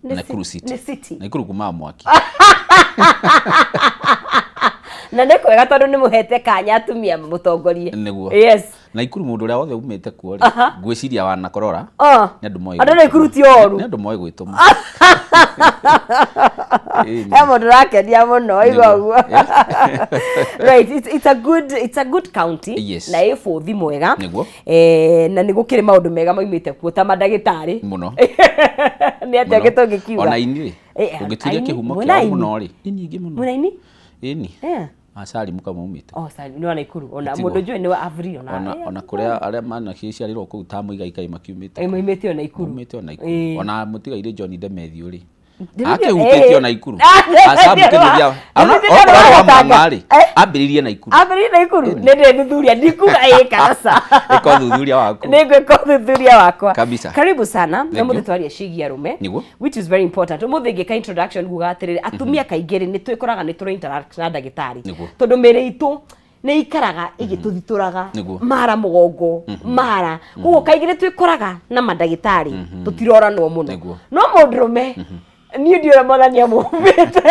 Naikuru City Naikuru kuma mwaki na nä kwega tondå nä må hete kanya atumia mũtongorie. Yes. Naikuru mũndũ ũrĩa wothe umĩte kuo rĩ ngwĩciria wanakorora nĩ andũ moĩ. Andũ Naikuru ti oru. Nĩ andũ moĩ gwĩtũma. Mũndũ rakenia mũno igua ũguo. Right, it's a good county. Yes. Na ĩ bũthi mwega. Na nĩ gũkĩrĩ maũndũ mega maumĩte kuo ta mandagĩtarĩ. Mũno. Nĩ atĩa gĩtũngĩkiuga. Ona ini rĩ ũngĩtuĩria kĩhumo kĩao mũno rĩ nĩ nyingĩ mũno. Mũna-ini? Ĩni. Asali muka maumite. Sali ni Naikuru. Ona mũndũ njũĩ nĩ wa Avri ona kũrĩa arĩa manakĩciarirwo kũu ta mũigai makiumĩte. Moimĩte o Naikuru. Moimĩte o Naikuru. Ona mũtigaire John Demethio rĩ. Akĩhutĩtio Naikuru. Acambũkĩria. Ona mama rĩ. Ambĩrĩirie Naikuru. Ambĩrĩirie Naikuru. Nĩ ndĩthuthuria ndikuga karasa. Ĩko thuthuria waku. Nĩ gwĩka thuthuria wakwa. Kabisa. Karibu sana. Na mũthĩ twaria ciĩgiĩ arũme. Which is very important. Mũthĩ ngĩka introduction kuga atĩrĩrĩ atumia kaingĩ nĩ twĩkoraga nĩ tũra interact na ndagĩtarĩ. Tondũ mĩrĩ itũ nĩ ikaraga igĩtũthitũraga mara mũgongo mara koguo kaingĩ nĩ twĩkoraga na mandagĩtarĩ tũtiroranwo mũno no mũndũrũme niĩ ndiũra mwathani amũmbĩte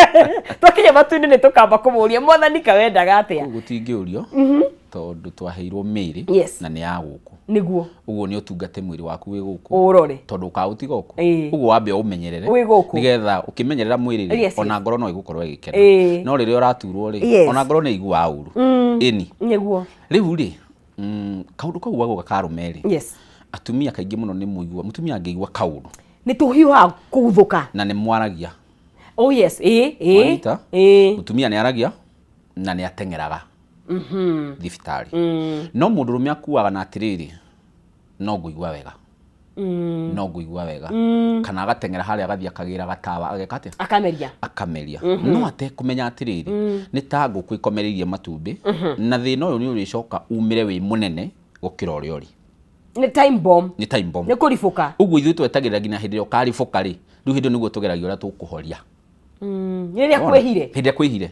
twakinya matu-inĩ nĩ tũkamba kũmũria mwathani kawendaga atĩa gũtingĩũrio tondũ twaheirwo mĩĩrĩ na nĩ ya gũkũ nĩguo ũguo nĩ ũtungate mwĩrĩ waku wĩ gũkũ ũrore tondũ ũkaũtiga gũkũ ũguo wambe ũmenyerere nĩgetha ũkĩmenyerera mwĩrĩ ona ngoro no ĩgũkorwo ĩgĩkena no rĩrĩa ũraturwo rĩ ona ngoro nĩ iguaga ũru ĩni nĩguo rĩu rĩ kaũndũ kau gagũka karũme rĩ atumia kaingĩ mũno nĩ mũigua mũtumia angĩigua kaũndũ nĩ tũhiũha kũguthũka na nĩ mwaragia mũtumia nĩ aragia na nĩ ateng'eraga thibitarĩ no mũndũrũme akuaga na atĩrĩrĩ no ngũigua wega kana agateng'era harĩa agathiĩ akagĩra gatawa ageka atĩa akameria no atekũmenya atĩrĩrĩ nĩ ta ngũkũ ĩkomereirie matumbĩ na thĩna ũyũ nĩ ũrĩcoka umĩre wĩ mũnene gũkĩra ũrĩa ũrĩ nĩ time bomb nĩ kũribũka ũguo ithuĩ twetagĩrĩra nginya hĩndĩ ĩrĩa ũkaribũka rĩ rĩu hĩndĩ nĩguo tũgeragia ũrĩa tũkũhoria rĩrĩa kwĩhire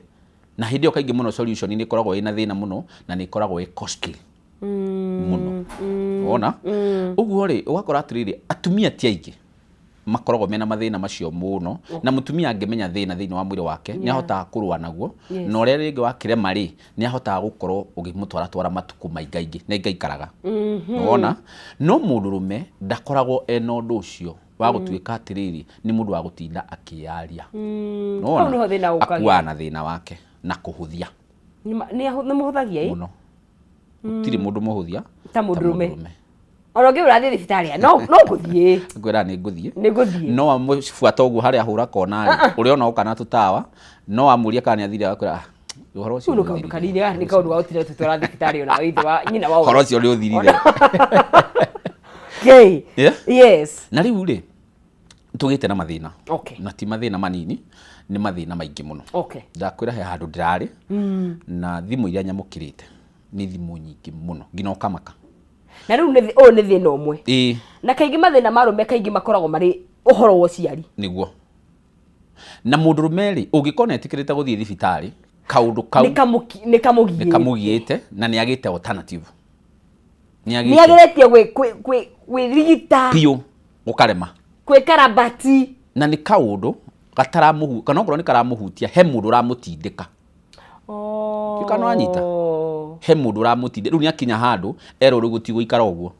na hĩndĩ ĩyo kaingĩ mũno solution nĩ ĩkoragwo ĩna thĩna mũno na nĩ ĩkoragwo ĩ costly mũno wona ũguo rĩ ũgakora atĩrĩrĩ atumia ti aingĩ makoragwo mena mathĩna macio mũno na mũtumia angĩmenya thĩna thĩinĩ wa mwĩrĩ wake nĩ ahotaga kũrũa naguo na ũrĩa rĩngĩ wakĩrema rĩ nĩ ahotaga gũkorwo ũgĩmũtwara matukũ maingaingĩ na ingaikaraga wona no mũndũrũme ndakoragwo ena ũndũ ũcio wa gũtuĩka atĩrĩrĩ nĩ mũndũ wa gũtinda akĩyaria wona akuaga na thĩna wake na kũhũthia nĩ mũhũthagia mũno gũtirĩ mũndũ mũhũthia ta mũndũrũme ona ũngĩ ũrathiĩ thibitarĩ no ngũthiĩ ngwĩra nĩ ngũthiĩ no amũbuata ũguo harĩa ahũra kona rĩ ũrĩa ona ũka na tũtawa no amũria kana nĩ athire akwĩra ũhoro ũcio nĩ kaũndũ kanini nĩ kaũndũ gaũtire tũtwara thibitarĩ ona ithe wa nyina wa ũhoro ũcio nĩ ũthirire yes na rĩu rĩ tũgĩte na mathĩna na ti mathĩna manini nĩ mathĩna maingĩ mũno ndakwĩra he handũ ndĩrarĩ na thimũ iria nyamũkĩrĩte nĩ thimũ nyingĩ mũno nginya ũkamaka na rĩu ũyũ nĩ thĩna ũmwe na kaingĩ mathĩna ma arũme kaingĩ makoragwo marĩ ũhoro wa ũciari nĩguo na mũndũrũme rĩ ũngĩkorwo nĩetĩkĩrĩte gũthiĩ thibitarĩ kaũndũ kau nĩ kamũgiĩte na nĩ agĩte alternative nĩ agĩrĩtie gwĩrigita piũ ũkarema kwĩkarabati na nĩ kaũndũ gataramuhu kana okorwo nĩ karamũhutia he mũndũ ũramũtindĩka kana anyita he mũndũ ũramũtindĩka rĩu nĩ akinya handũ erwo rĩu gũtigũikara ũguo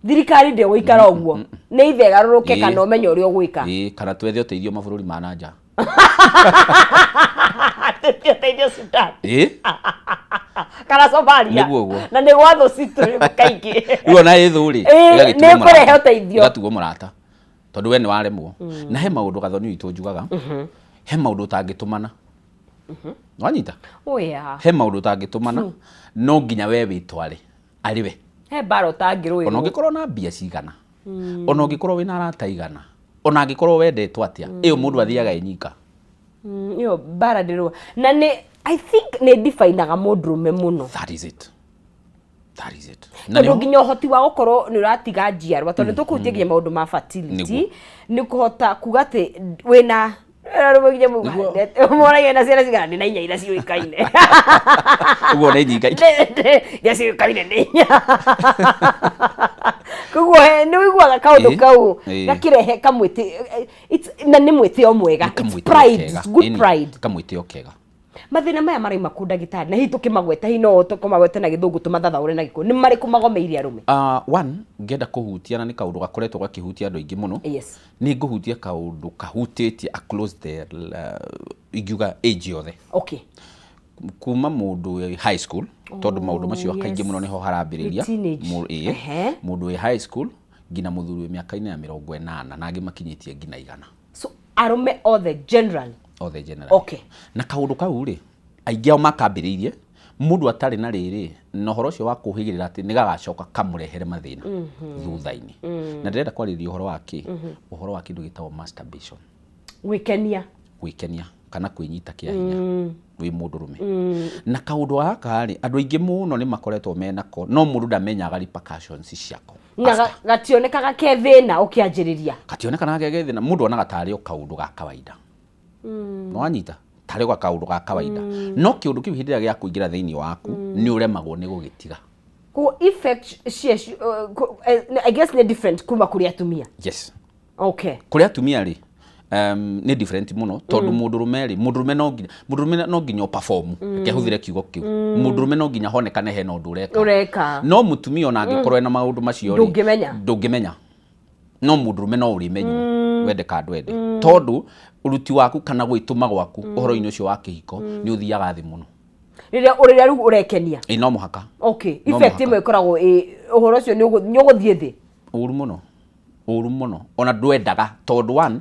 thirikari ndĩgũikara ũguo nĩ ithe garũrũke kana ũmenye ũrĩa ũgwĩka kana twethe ũteithio mabũrũri ma na nja ũteithio Sudan kana Somalia na nĩ gwathũ citũ kaingĩ rĩu ona ĩthũ rĩ nĩ kũrehe ũteithio ĩgatugwo mũrata tondũ we nĩ waremwo na he maũndũ gathoni witũ njugaga he maũndũ ũtangĩtũmana wanyita he maũndũ ũtangĩtũmana no nginya we wĩtware arĩ we he mbara ũtangĩrũĩrwo ona ũngĩkorwo na mbia cigana ona ũngĩkorwo wĩna arata igana ona angĩkorwo wendetwo atĩa ĩyo mũndũ athiaga enyika ĩyo mbara ndĩrũa na nĩ I think nĩ definaga mũndũrũme mũno that is it tondũ nginya ũhoti wa gũkorwo nĩ ũratiga njiarwa tondũ tũkũhutia nginya maũndũ ma fertility nĩ kũhota kuga atĩ wĩna mwana na ciana cigana nĩ na inya iria ciũĩkaine ũguo nĩ nyinga iria ciũĩkaine nĩ inya Koguo ni wiguaga kaundu kau gakirehe kamwiti na ni mwitio mwega, pride, good pride, kamwitio kega. Mathina maya maraima ku ndagitari na hitu kimagweta hino tukomagweta na githungu tumathathaure na giko ni mari kumagomeirie arume. One ngenda kuhutia na ni kaundu gakoretwo gakihutia andu aingi muno. Yes. Ni nguhutia kaundu kahutĩtie across the igiuga age yothe. Okay. Kuma mundu high school tondu maundu macio kaingi muno niho harambiriria mundu high school ngina muthuri miaka-ini ya 80 na angi makinyitie ngina 100. So arume all the general. Okay. Na kaundu kau ri aingi ao makambiririe mundu atari na riri na horo cio wa kuhigirira ati ni gagacoka kamurehere mathina thutha-ini. Na ndirenda kwariria uhoro wa ki uhoro wa kindu gitagwo masturbation. Wikenia kana kwinyita kia hinya wi mundu rume. Na kaundu aka ri andu aingi muno ni makoretwo menako no mundu ndamenyaga repercussions ciako. Na gationekaga ke thina ukianjiriria. Gationekana ke thina mundu onaga tari o kaundu ga kawaida. No anyita tari ga kaundu ga kawaida. No kiundu kiu hindira gia kuingira thiini waku ni uremagwo ni gugitiga. Ko effect I guess ni different kuma kuri atumia. Yes. Okay. Kuri atumia ri ni different muno tondu mundurume no nginya perform kehuthire kiugo kiu mundurume no nginya honekane he no ndureka no mutumia ona angikorwo na maundu macio ri ndungimenya no mundurume no urimenyu wende ka ndwende tondu uruti waku kana gwituma gwaku uhoro-ini ucio wa kihiko ni uthiaga thi muno riria riu urekenia no muhaka. Okay, effect imwe ikoragwo uhoro ucio ni uguthie thi uru muno ona ndwendaga tondu one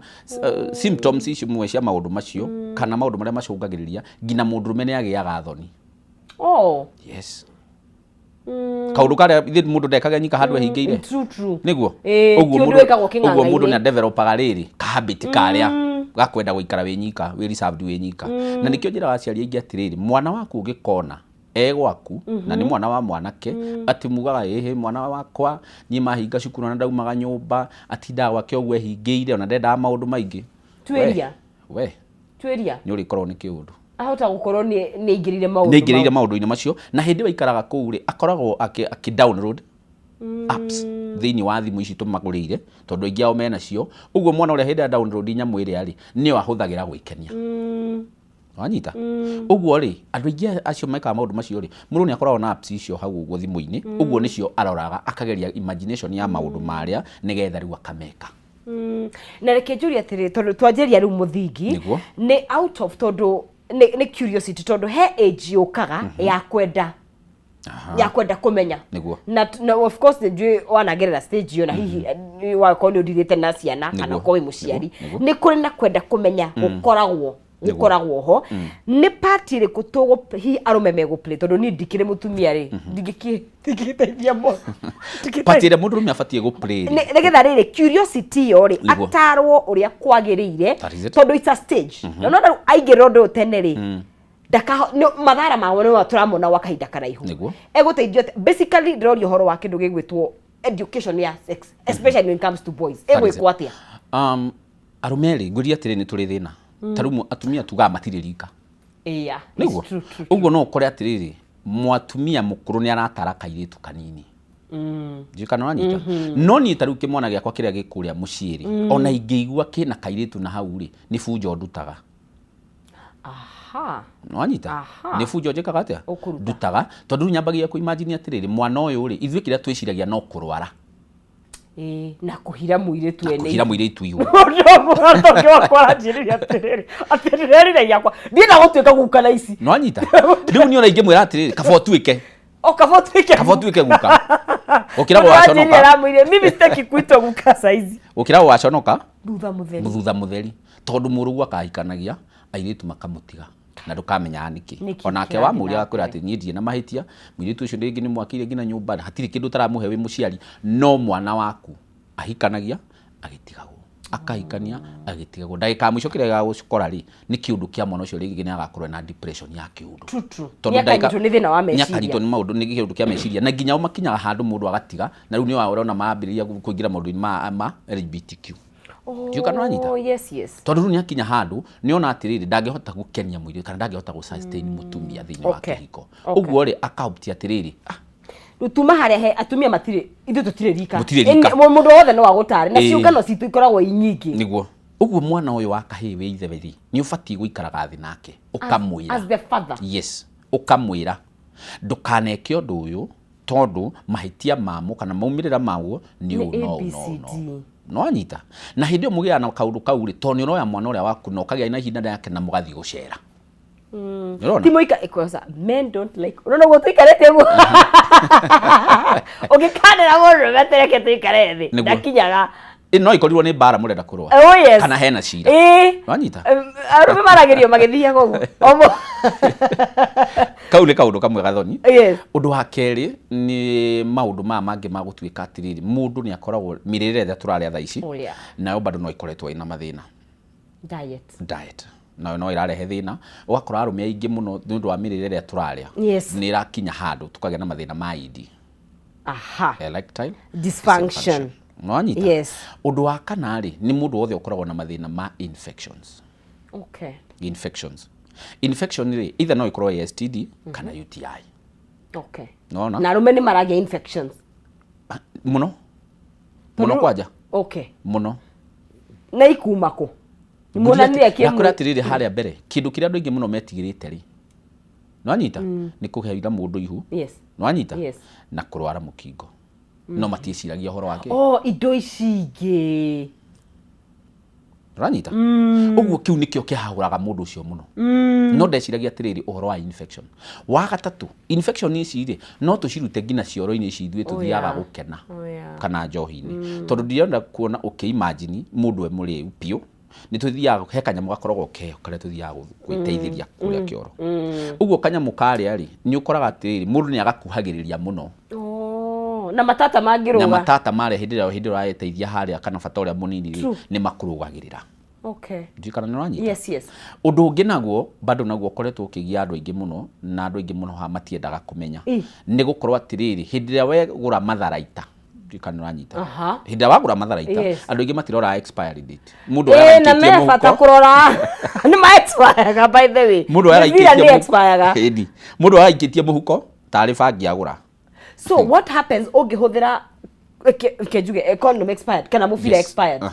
symptoms icio mwe cia maundu macio kana maundu maria macungagiriria ngina mundurume ni agiaga thoni. Yes. Kaundu karia mundu ndekaga nyika handu ehingeire true niguo uguo mundu ni developaga riri ka habit karia gakwenda guikara wi nyika wi reserved wi nyika na nikio njira aciari aingi atiriri mwana waku ugikona gwaku na ni mwana wa mwanake ati mugaga mwana wakwa nyi mahinga cukuru na ndaumaga nyumba atinda gwake ogwe hingeire ona ndenda maundu maingi tweria ni uri korwo ni kiundu ahota gukorwo ni ingirire maundu-ini macio na hindi waikaraga kuu ri akoragwo aki download apps thiini wa thimu ici tumagurire tondu aingi ao mena cio uguo mwana uria hindi download nyamu iri ari ni ahuthagira gwikenia wanyita uguo ri andu aingi acio maika maundu macio ri mundu ni akoragwo na apps icio hau uguo thimu-ini uguo nicio aroraga akageria imagination ya maundu maria nigetha riu akameka. Na reke njuri atiri tondu twanjeria riu muthingi ni out of tondu ni curiosity tondu he age yukaga ya kwenda kumenya na of course njui wanagerera stage yo na hihi wako ni udirite na ciana kana ko wi muciari ni kuri na kwenda kumenya gukoragwo ho ni party ri kutugo hi arume mego play tondu ni ndikire mutumia ri ndikiteithia mo party ri mundu afatie go play nigetha riri curiosity yo ri atarwo uria kwagirire tondu it's a stage no aigire ndu tene ri daka mathara mawo no turamona wakahinda karaihu eguteithio basically ndĩrorio horo wa kindu gigwitwo education ya sex especially when it comes to boys egwikwo atia arumeri nguria atiri ni turi thina tarumu atumia tuga matiririka niguo uguo no ukore atiriri mwatumia mukuru ni aratara kairitu kanini jikana wanyita no ni taru kimwana giakwa kiria gikuria muciiri ona ingiigua kina kairitu na hau ri ni fujo ndutaga no anyita ni fujo njikaga atia ndutaga tondu nyambagia ku imagine atiriri mwana uyu ri ithuĩ kiria twiciragia no kurwara na kuhira muiritu ene kuhira muiritu ihu ndoke wakora njiriria atiriri na yakwa ndina gutuika gukana ici no anyita riu ni ona ingi mwira atiriri kabo tuike guka ukirago waconoka ramwire mimi sitaki kuitwa guka saizi ukirago waconoka thutha mutheri tondu murugu akahikanagia airitu makamutiga na ndukamenya niki onake wa muria akwira ati nyindie na mahitia mwiritu ucio ndingi ni mwakire ngina nyumba hatiri kindu taramuhe wi muciari no mwana waku ahikanagia agitigagwo akahikania agitigagwo ndagika mwico kiria gagukora ri ni kiundu kia mwana ucio ringi ni agakorwo na depression ya kiundu tondu ndagika ni thina wa meciria nyakarito ni maundu ni kiundu kia meciria na nginya umakinyaga handu mundu agatiga na riu ni waona maambiriria kuingira maundu ma LGBTQ yes tondu ni akinya handu ni ona atiriri ndangihota gukenia mwiri kana ndangihota gusustain mutumia thiini wa kihiko uguo ri akaopti atiriri rutuma haria he atumia matire ithu tutire rika mundu wothe no agutare na ciungano citu ikoragwo inyingi niguo uguo mwana uyu wa kahii wi ithe wethi ni ubati guikaraga thi nake ukamwira as the father yes ukamwira ndukaneke undu uyu tondu mahitia mamu kana maumirira mawo ni no anyita na hindi mugia na kaundu kauri toni uroya mwana uria waku no kagia ina hinda yake na mugathi gucera timo ikosa men don't like unaona go tuikarete guo ugikanira mundu metereke tuikarete ndakinyaga no ikorirwo ni bara murenda kurwa kana hena cira wanyita arume maragerio magithia gogo omo kaule kaundu kamwe gathoni yes undu wa keri ni maundu mangi magutwika atiriri mundu ni akoragwo mirire ya turari tha ici nayo bado no ikoretwo ina mathina diet no irarehe thina ugakora arume aingi muno nundu wa mirire ya turaria ni irakinya handu tukagea na mathina ma idi erectile dysfunction no anyita yes undu wa kana ri ni mundu wothe ukoragwo na mathina ma infections infection ri either no ikorwo STD kana UTI na rume ni maragia infections muno kwaja muno na ikumako ni mona ni akie akura tirire haria mbere kindu kiria andu ingi muno metigirite ri no anyita ni kuheira mundu ihu no anyita na kurwara mukingo no matieciragia horo wake indo icingi ranyita uguo kiu nikio kihaguraga mundu ucio muno no ndeciragia atiriri uhoro wa infection wa gatatu infection ici ri no tucirute ngina cioro-ini ici ithuĩ tuthiaga gukena kana njohi-ini tondu ndienda kuona imagine mundu emuriu piu ni tuthiaga he kanyamu gakoragwo keho kare tuthiaga gwiteithiria kuria kioro uguo kanyamu karia ri ni ukoraga atiriri mundu ni agakuhagiriria muno na matata mangiruga na matata mare hindi ra eteithia haria kana bata uria munini ni makurugagirira ndikana no anyita yes undu ungi naguo bado naguo koretwo ukigia andu aingi muno na andu aingi muno ha matiendaga kumenya ni gukorwo atiriri hindi ria we gura matharaita ndikana no anyita hindi ria wagura matharaita andu aingi matirora expiry date mundu arakitie muhuko na me bata kurora ni ma expire by the way mundu arakitie mundu arakitie muhuko tari bangi agura. So what happens ugihuthira kejuge condom expired kana mufira expired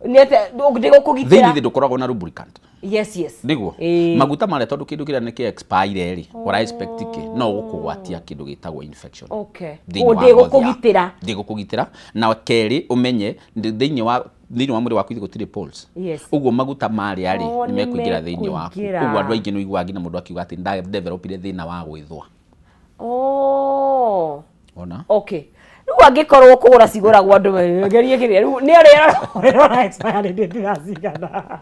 niete ndigo kugitira thini ndukoragwo na lubricant yes niguo maguta mare tondu kindu kiria ni ki expire ri ora expect ki no gukugwatia kindu gitagwo infection ndigo kugitira na keri umenye thini wa mwiri waku gutire pulse uguo maguta mare ari ni mekuingira thini waku uguo andu aingi no igwa ngina mundu akiuga ati nda developire thina wa gwithwa ona riu angikorwo kugura ciguragwo andu gerie kiria riu ni arira expire date ndirasigana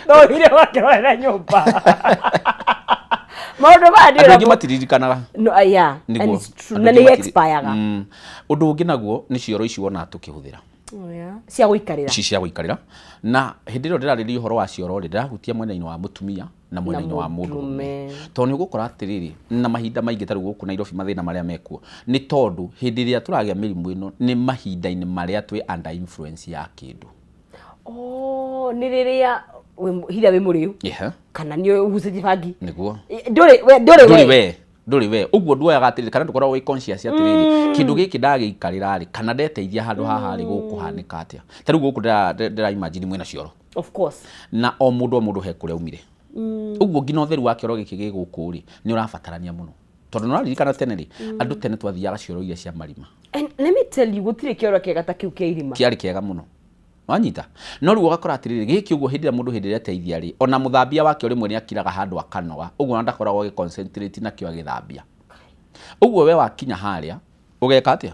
no ire wakirora nyumba maundu mandi andu matiririkanaga no and it's true na ni expire undu ungi naguo ni cioro ici wona tukihuthira cia guikarira cia guikarira na hindi ro ndirariria uhoro wa cioro ri ndirahutia mwena-ini wa mutumia na mwena-ini wa mundu tondu ni gukora atiriri na mahinda maingi taru guku Nairobi mathina maria mekuo ni tondu hindi ria turagia mirimu ino ni mahinda-ini maria twi under influence ya kindu ni riria hiria wi muriu kana ni uhucithi bangi niguo nduri we uguo nduoyaga atiriri kana ndukoragwo wi conscious atiriri kindu giki ndagiikarira ri kana ndeteithia handu haha ri gukuhanika atia tari guku ndira imagine mwena cioro of course na o mundu he kuria umire uguo ngina utheru wa kioro giki giguku ri ni urabatarania muno tondu no ririkana tene ri andu tene twathiaga cioro iria cia marima and let me tell you gutire kioro kiega ta kiu kia irima kiari kiega muno wanyita no riu ugakora atiriri giki uguo hindi mundu hindi reteithia ri ona muthambia wake uri mwene akiraga handu akanoga uguo ndakoragwo gi concentrate na kio agithambia uguo we wakinya haria ugeka atia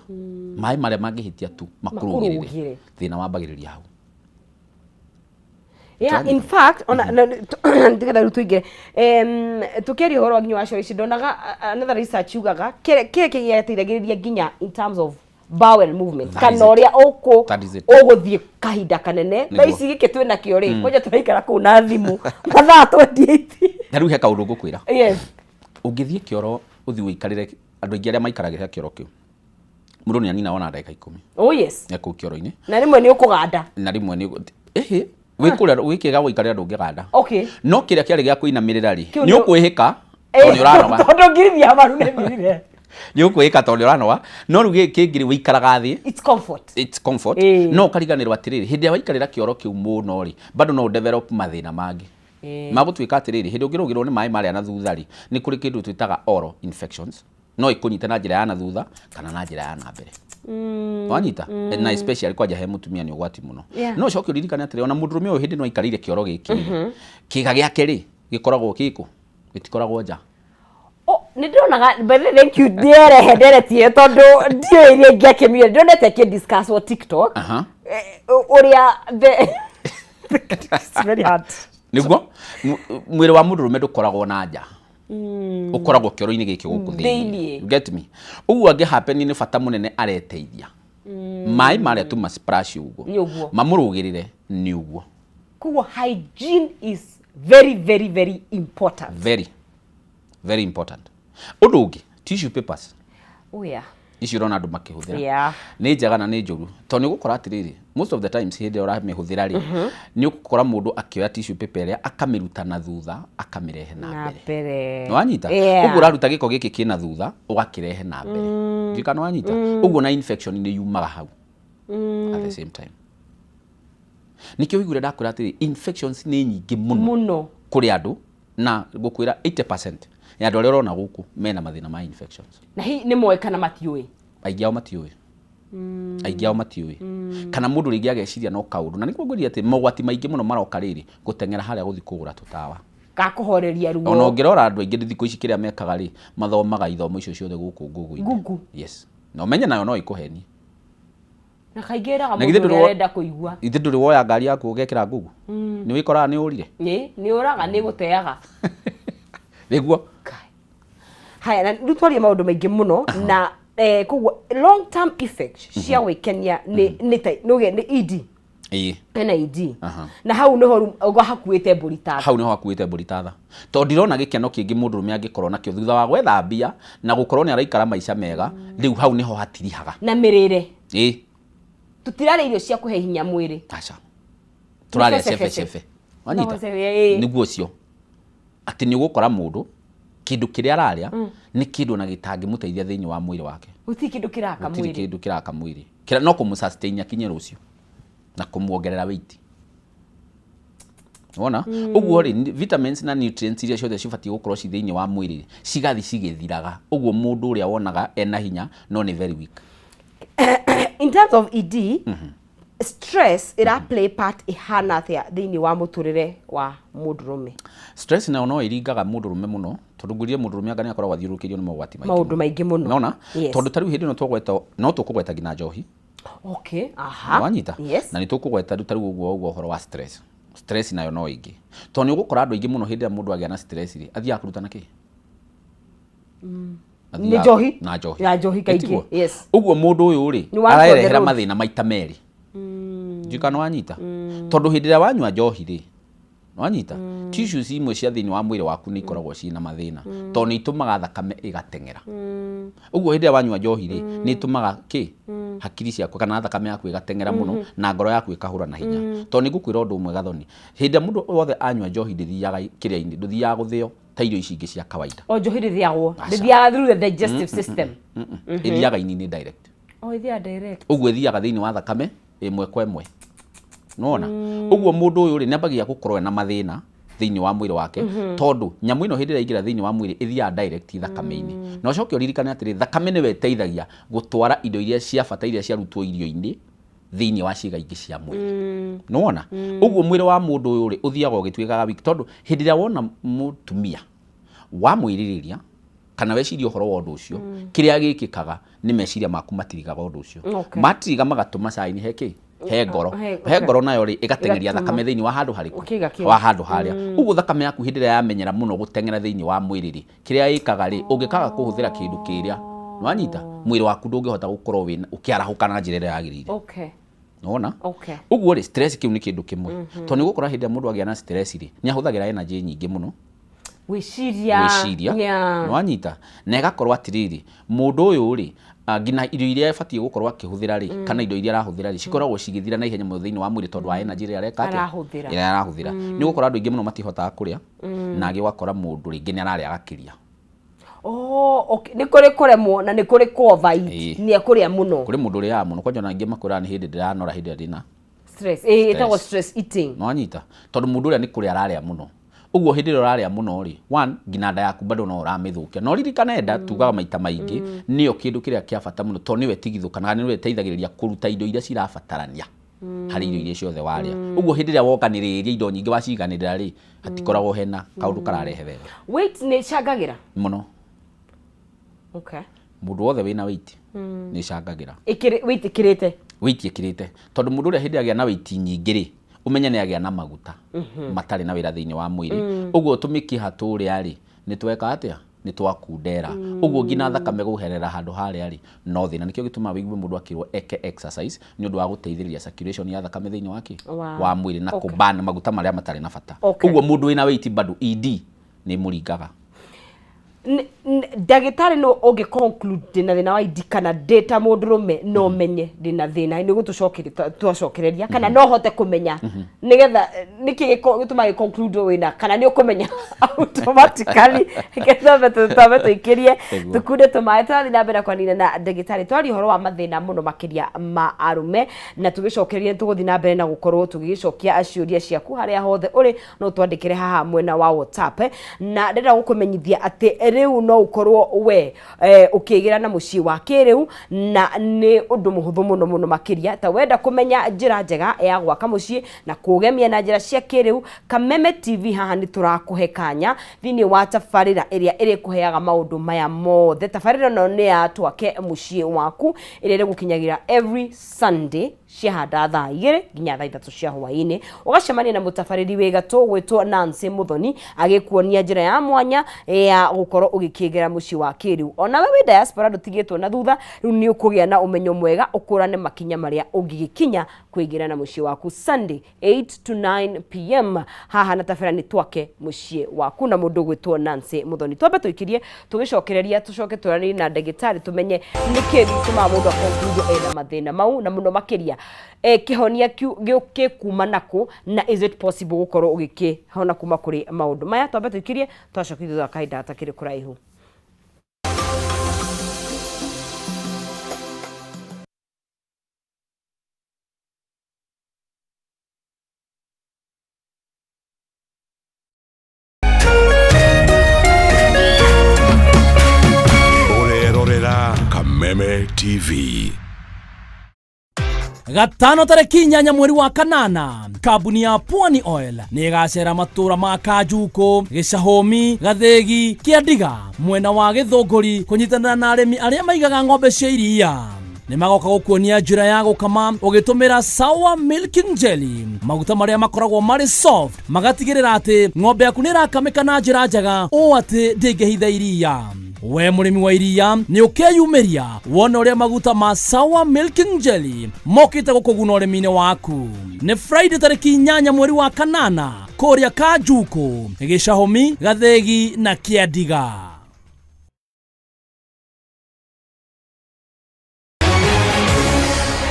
mai maria mangihitia tu makurugirire thina wambagiriria hau in fact ona ndigetha riu tuinge tukiaria uhoro nginya wa cioro ici ndonaga another research ugaga kire kigeteithagiriria nginya in terms of bowel movement kana uria uguthie kahinda kanene na ici giki twina kio ri ngoja turaikara ku na thimu mathaa 28 na riu he kaundu ngukwira ungithie kioro uthi wikarire andu aingi aria maikaragira kioro kiu mundu ni anina wona ndagika 10 ya ku kioro-ini na rimwe ni ukuganda na rimwe ni wikuria wikiga guikarira ndungiganda no kiria kiari gia kuinamirira ri ni ukwihika tondu uranoga tondu ngirithia maru ni mirire Nĩũkwĩka tondũ ũranoa no rĩu gĩkĩ kĩngĩ wĩikaraga thĩ it's comfort no kariganĩrwo atĩrĩrĩ hĩndĩ ĩrĩa waikarĩra kĩoro kĩu mũno rĩ bado no develop mathĩna mangĩ magũtuĩka atĩrĩrĩ hĩndĩ ũngĩrũgĩrwo nĩ maĩ marĩa na thutha rĩ nĩ kũrĩ kĩndũ twĩtaga oral infections no ĩkũnyita na njĩra ya na thutha kana na njĩra ya na mbere wanyita na especially kwanja he mutumia nĩ ũgwati mũno no coke ũririkane atĩrĩ ona mũndũrũme ũyũ hĩndĩ no aikarĩire kĩoro gĩkĩ kĩga gĩake rĩ gĩkoragwo kĩkũ gĩtikoragwo nja nĩ ndĩronaga thank you nderetie tondũ ndiũ iria ingĩakĩmire ndionete kĩ-discuss TikTok ũrĩa it's very hard nĩguo mwĩrĩ wa mũndũrũme ndũkoragwo na nja ũkoragwo kĩoro-inĩ gĩkĩ gũkũ thĩinĩ get me ũguo angĩ happen nĩ bata mũnene areteithia maĩ marĩa tuma splash ũguo mamũrũgĩrĩre nĩ ũguo koguo hygiene is very very very important very important ũndũ ũngĩ tissue papers ici ũrona andũ makĩhũthĩra nĩ njega na nĩ njũru tondũ nĩ ũgũkora atĩrĩrĩ most of the times hĩndĩ ũramĩhũthĩra rĩ nĩ ũgũkora mũndũ akĩoya tissue paper ĩrĩa akamĩruta na thutha akamĩrehe na mbere wanyita ũguo ũraruta gĩko gĩkĩ kĩna thutha ũgakĩrehe na mbere njikana wanyita ũguo na infection nĩ yumaga hau at the same time nĩkĩo wĩigũre ndakwĩra atĩrĩ infections nĩ nyingĩ mũno kũrĩ andũ na ngũkwĩra 80% ya andũ arĩa ũrona gũkũ mena mathĩna ma infections na hii nĩ moe kana matiũĩ aingĩ ao matiũĩ kana mũndũ rĩngĩ ageciria no kaũndũ na nĩkuo ngwĩria atĩ mogwati maingĩ mũno maroka rĩrĩ gũteng'era harĩa gũthiĩ kũgũra tũtawa gakũhoreria ruo ona ũngĩrora andũ aingĩ thikũ ici kĩrĩa mekaga rĩ mathomaga ithomo icio ciothe gũkũ Google yes na ũmenye nayo no ikũhenie na kaingĩ eraga mũndũ arenda kũigua ithe ndũrĩ woya ngari yaku ũgekĩra Google nĩ wĩkoraga nĩ ũrire nĩ ũraga nĩ gũteaga nĩguo haya na rĩu twarie maũndũ maingĩ mũno na koguo long term effects cia gwĩkenia nĩ ED ena ED na hau nĩho hakuĩte mbũri tatha tondũ ndirona gĩkeno kĩngĩ mũndũrũme angĩkorwo nakĩo thutha wa gwetha mbia na gũkorwo nĩ araikara maica mega rĩu hau nĩho hatirihaga na mĩrĩre tũtirarĩa irio cia kũhe hinya mwĩrĩ aca tũrarĩa cebe wanyita nĩguo ũcio atĩ nĩ ũgũkora mũndũ kĩndũ kĩrĩa ararĩa nĩ kĩndũ na gĩtangĩmũteithia thĩinĩ wa mwĩrĩ wake gũtirĩ kĩndũ kĩraka mwĩrĩ kĩrĩa no kũmũsustain akinye rũciũ na kũmuongerera weight wona ũguo rĩ vitamins na nutrients iria ciothe cibatiĩ gũkorwo ci thĩinĩ wa mwĩrĩ cigathi cigĩthiraga ũguo mũndũ ũrĩa wonaga ena hinya no nĩ very weak in terms of ED stress ira play part ihana atĩa thĩinĩ wa mũtũrĩre wa mũndũrũme stress nayo no ĩringaga mũndũrũme mũno tondũ ngũria mũndũrũme anga nĩ akoragwo athiũrũrũkĩirio nĩ maũndũ maingĩ mũno nona tondũ tarĩu hĩndĩ ĩno no tũkũgweta nginya njohi wanyita na nĩ tũkũgweta tarĩu ũguo ũhoro wa stress nayo no ĩngĩ tondũ nĩ ũgũkora andũ aingĩ mũno hĩndĩ ĩrĩa mũndũ agĩa na stress rĩ athiaga kũruta na kĩ na njohi kaingĩ ũguo mũndũ ũyũ rĩ ararehera mathĩna maita merĩ njikana wanyita tondũ hĩndĩ ĩrĩa wanyua njohi rĩ wanyita tissues imwe cia thĩinĩ wa mwĩrĩ waku nĩ ikoragwo ciĩna mathĩna tondũ nĩ itũmaga thakame ĩgateng'era ũguo hĩndĩ ĩrĩa wanyua njohi rĩ nĩ itũmaga hakiri ciaku kana thakame yaku ĩgateng'era mũno na ngoro yaku ĩkahũra na hinya tondũ nĩ ngũkwĩra ũndũ ũmwe gathoni hĩndĩ ĩrĩa mũndũ wothe anyua njohi ndĩthiaga kĩrĩa-inĩ ndũthiaga gũthĩo ta irio ici ingĩ cia kawaida njohi ndĩthiaga through the digestive system ĩthiaga ini-inĩ direct ũguo ĩthiaga thĩinĩ wa thakame ĩmwe kwa ĩmwe nona ũguo mũndũ ũyũ rĩ nĩ ambagia gũkorwo na mathĩna thĩinĩ wa mwĩrĩ wake tondũ nyamũ ĩno hĩndĩ ĩrĩa ĩingĩra thĩinĩ wa mwĩrĩ ĩthiaga direct thakame-inĩ na ũcoke ũririkane atĩrĩ thakame nĩwe ĩteithagia gũtwara indo iria cia bata iria ciarutwo irio-inĩ thĩinĩ wa ciĩga ingĩ cia mwĩrĩ nona ũguo mwĩrĩ wa mũndũ ũyũ rĩ ũthiaga ũgĩtuĩkaga weak tondũ hĩndĩ ĩrĩa wona mũtumia wamwĩrĩrĩria kana weciria ũhoro wa ũndũ ũcio kĩrĩa gĩkĩkaga nĩ meciria maku matirigaga ũndũ ũcio matiriga magatũma caini he ngoro nayo rĩ ĩgateng'eria thakame thĩinĩ wa handũ harĩkũ wa handũ harĩa ũguo thakame yaku hĩndĩ ĩrĩa yamenyera mũno gũteng'era thĩinĩ wa mwĩrĩ rĩ kĩrĩa ĩkaga rĩ ũngĩkaga kũhũthĩra kĩndũ kĩrĩa nĩwanyita mwĩrĩ waku ndũngĩhota gũkorwo ũkĩarahũka na njĩra ĩrĩa yagĩrĩire nona ũguo rĩ stress kĩu nĩ kĩndũ kĩmwe tondũ nĩ gũkora hĩndĩ ĩrĩa mũndũ agĩa na stress rĩ nĩ ahũthagĩra energy nyingĩ mũno wĩciria nĩwanyita na ĩgakorwo atĩrĩrĩ mũndũ ũyũ rĩ ngina irio iria abatiĩ gũkorwo akĩhũthĩra rĩ kana indo iria arahũthĩra rĩ cikoragwo cigĩthira na ihenya mũno thĩinĩ wa mwĩrĩ tondũ wa energy ĩrĩa arahũthĩra nĩ gũkora andũ aingĩ mũno matihotaga kũrĩa na agĩ wakora mũndũ rĩngĩ nĩ ararĩa agakĩria Okay, nä kå rä kå remwo na nä kå rä nä ekå rä a må no kå rä må ndå å rä aga må no kwanja ona angä makwä raga nä hä ndä ndä ranora hä ndä ä rä ndä ĩtagwo stress eating no anyita tondå må ndå å rä a nä kå rä ararä a må no å guo hä ndä ä rä a å rarä a må no rä nginya nda yaku bado no å ramä thå kia no ririkane nda tugaga maita maingä nä o kä ndå kä rä a kä a bata må no tondå nä we tigithå kanaga nä we teithagä rä ria kå ruta indo iria cirabatarania harä irio iria ciothe warä a å guo hä ndä ä rä a wokanä rä ria indo nyingä waciganä rä ra rä hatikoragwo hena kaå ndå kararehe wega nä cangagä ra må no må ndå wothe wä na nä cangagä ra ä kä rä te ä kä rä te tondå må ndå å rä a hä ndä ä rä a agä a na nyingä rä umenye nä agä a na maguta matarä na wä ra thä inä wa mwä rä å guo tå mä kä ha tå rä a rä nä tweka atä a nä twakundera å guo nginya thakame gå herera handå harä a rä no thä na nä kä o gä tå maga wä igue må ndå akä rwo eke exercise nä å ndå wa gå teithä rä ria circulation ya thakame thä inä wa mwä rä na kå ban maguta marä a matarä na bata å guo må ndå wä na bado ed nä må ringaga ndagĩtarĩ no ũngĩ conclude ndĩna thĩna wa idi kana data mũndũrũme no menye ndĩna thĩna nĩ gũtũcokereria kana no hote kũmenya nĩgetha nĩkĩ gĩtũma conclude wĩna kana nĩ ũkũmenya automatically getha tũikĩrie tũkunde tũmaĩ tũrathiĩ na mbere kwanina na ndagĩtarĩ twaria ũhoro wa mathĩna mũno makĩria ma arũme na tũgĩcokereria tũgũthiĩ na mbere na gũkorwo tũgĩcokia ciũria ciaku harĩa hothe ũrĩ no twandĩkĩre haha mwena wa WhatsApp na ndĩrenda gũkũmenyithia atĩ rĩu no ukorwo we ukĩgĩra na mũciĩ wa kĩrĩu na nĩ ũndũ mũhũthũ mũno makĩria ta wenda kũmenya njĩra njega ya gwaka mũciĩ na kũgemia na njĩra cia kĩrĩu Kameme TV haha nĩ tũrakũhe kanya thĩinĩ wa tabarĩra ĩrĩa ĩrĩkũheaga maũndũ maya mothe tabarĩra ĩno nĩ ya twake mũciĩ waku ĩrĩa ĩrĩgũkinyagĩra every Sunday ciahanda thaa 2 nginya thaa 3 cia hwaĩ-inĩ ũgacemania na mũtabarĩri wĩ gatũ gwĩtwo Nancy Muthoni agĩkuonia njĩra ya mwanya ya gũkorwo ũgĩkĩgera mũciĩ wa kĩrĩu ona we wĩ diaspora ndũtigĩtwo na thutha rĩu nĩ ũkũgĩa na ũmenyo mwega ũkũrane makinya marĩa ũngĩgĩkinya kwĩngĩra na mũciĩ waku Sunday 8 to 9 pm haha na tabarĩra nĩ twake mũciĩ waku na mũndũ gwĩtwo Nancy Muthoni twambe tũikĩrie tũgĩcokereria tũcoke tũranĩrie na ndagĩtarĩ tũmenye nĩkĩ gĩtũmaga mũndũ akonclude ena mathĩna mau na mũno makĩria kĩhonia gĩũke kuma nako na is it possible gũkorwo ũgĩkĩhona kuma kũrĩ maũndũ maya twambe tũikĩrie twacokithia thutha wa kahinda gatakĩrĩ kũraihu. Kameme TV. Gatano tareki 8 mweri wa kanana kambuni ya Pwani Oil nĩ ĩgacera matũra ma Kanjuko, Gĩcahomi, Gathĩgi, Kĩandiga mwena wa Gĩthũngũri kũnyitanĩra na arĩmi arĩa maigaga ng'ombe cia iria nĩ magoka gũkuonia njĩra ya gũkama ũgĩtũmĩra Sour Milking Jelly maguta marĩa makoragwo marĩ soft magatigĩrĩra atĩ ng'ombe yaku nĩ ĩrakamĩka na njĩra njega ũũ atĩ ndĩngĩhitha iria. We mũrĩmi wa iria nĩ ũkeyumĩria wona ũrĩa maguta ma Sour Milking Jelly mokĩte gũkũguna ũrĩmi-inĩ waku. Nĩ Friday tarĩki 8 mweri wa kanana kũrĩa Kanjuko, Gĩcahomi, Gathĩgi na Kĩandiga.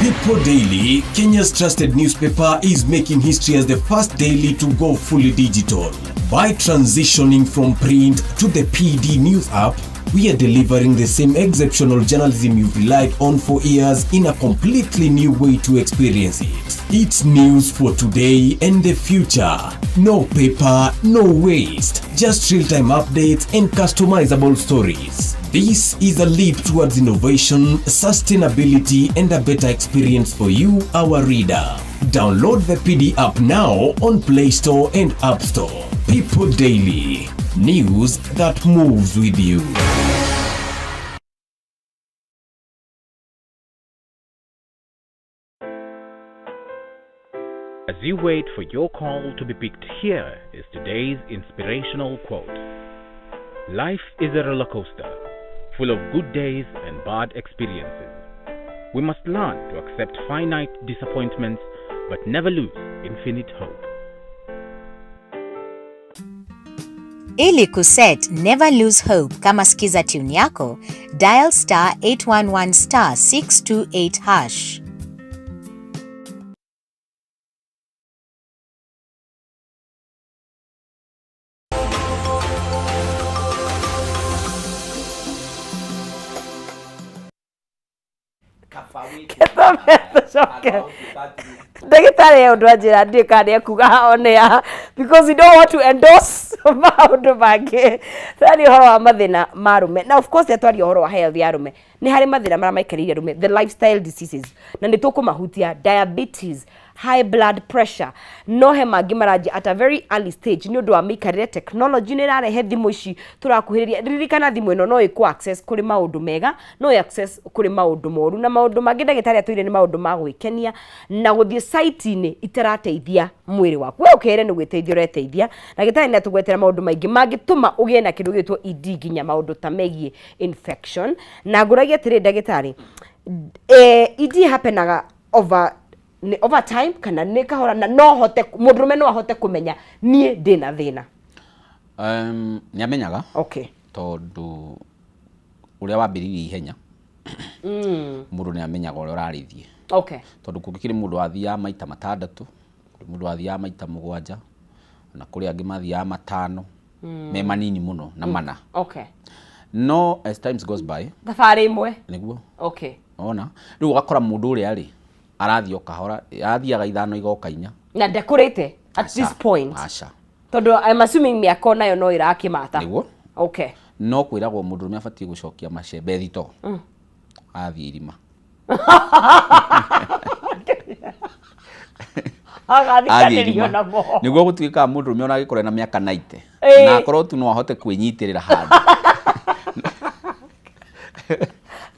People Daily, Kenya's trusted newspaper, is making history as the first daily to go fully digital. By transitioning from print to the PD News app, we are delivering the same exceptional journalism you've relied on for years in a completely new way to experience it. It's news for today and the future. No paper, no waste. Just real-time updates and customizable stories. This is a leap towards innovation, sustainability, and a better experience for you, our reader. Download the PD app now on Play Store and App Store. People Daily. News that moves with you. As you wait for your call to be picked, here is today's inspirational quote. Life is a roller coaster, full of good days and bad experiences. We must learn to accept finite disappointments, but never lose infinite hope. Ili kuset never lose hope kama skiza tune yako, dial *811 *628#. ndagĩtarĩ ya ũndũ anjĩra ndiĩ kana nĩekuga one ya because we don't want to endorse maũndũ mangĩ. Nĩ ũhoro wa mathĩna ma arũme na of course atwaria ũhoro wa health ya arũme nĩ harĩ mathĩna marĩa maikarĩire arũme, the lifestyle diseases, na nĩ tũkũmahutia diabetes, high blood pressure, no he mangĩ maranjia at a very early stage nĩ ũndũ wa mĩikarĩre. Technology nĩ ĩrarehe thimũ ici tũrakuhĩrĩria. Ririkana thimũ ĩno no ĩkũ access kũrĩ maũndũ mega, no ĩ access kũrĩ maũndũ moru, na maũndũ mangĩ ndagĩtarĩ atwĩre nĩ maũndũ ma gwĩkenia na gũthiĩ site-inĩ itarateithia mwĩrĩ waku. We ũkĩĩre nĩ gwĩteithia ũreteithia, ndagĩtarĩ nĩ atũgwetera maũndũ maingĩ mangĩtũma ũgĩe na kĩndũ gĩtwo ED, nginya maũndũ ta megiĩ infection. Na ngũragia atĩrĩ ndagĩtarĩ, ED hapenaga over time kana nĩ kahora, na no hote mũndũrũme no ahote kũmenya niĩ ndĩna thĩna? Nĩ amenyaga. Okay. Tondũ ũrĩa wambĩrĩirie ihenya mũndũ nĩ amenyaga ũrĩa ũrarĩthie. Okay. Tondũ kũngĩkĩrĩ mũndũ wathiaga maita 3, kũrĩ mũndũ wathiaga maita 7, na kũrĩ angĩ mathiaga 5 me manini mũno na mana. Okay. No as times goes by thabarĩ ĩmwe nĩguo. Okay. Ona rĩu ũgakora mũndũ ũrĩa rĩ arathiĩ o kahora, athiaga 5 igoka 4 na ndekũrĩte at this point. Aca. Tondũ I'm assuming mĩaka nayo no ĩrakĩmata. Nĩguo. Okay. No kwĩragwo mũndũrũme abatiĩ gũcokia macembe thito athiĩ irima. Agathikanĩrio namo. Nĩguo gũtuĩkaga mũndũrũme ona agĩkorwo na mĩaka 90 na akorwo tu no ahote kwĩnyitĩrĩra handũ.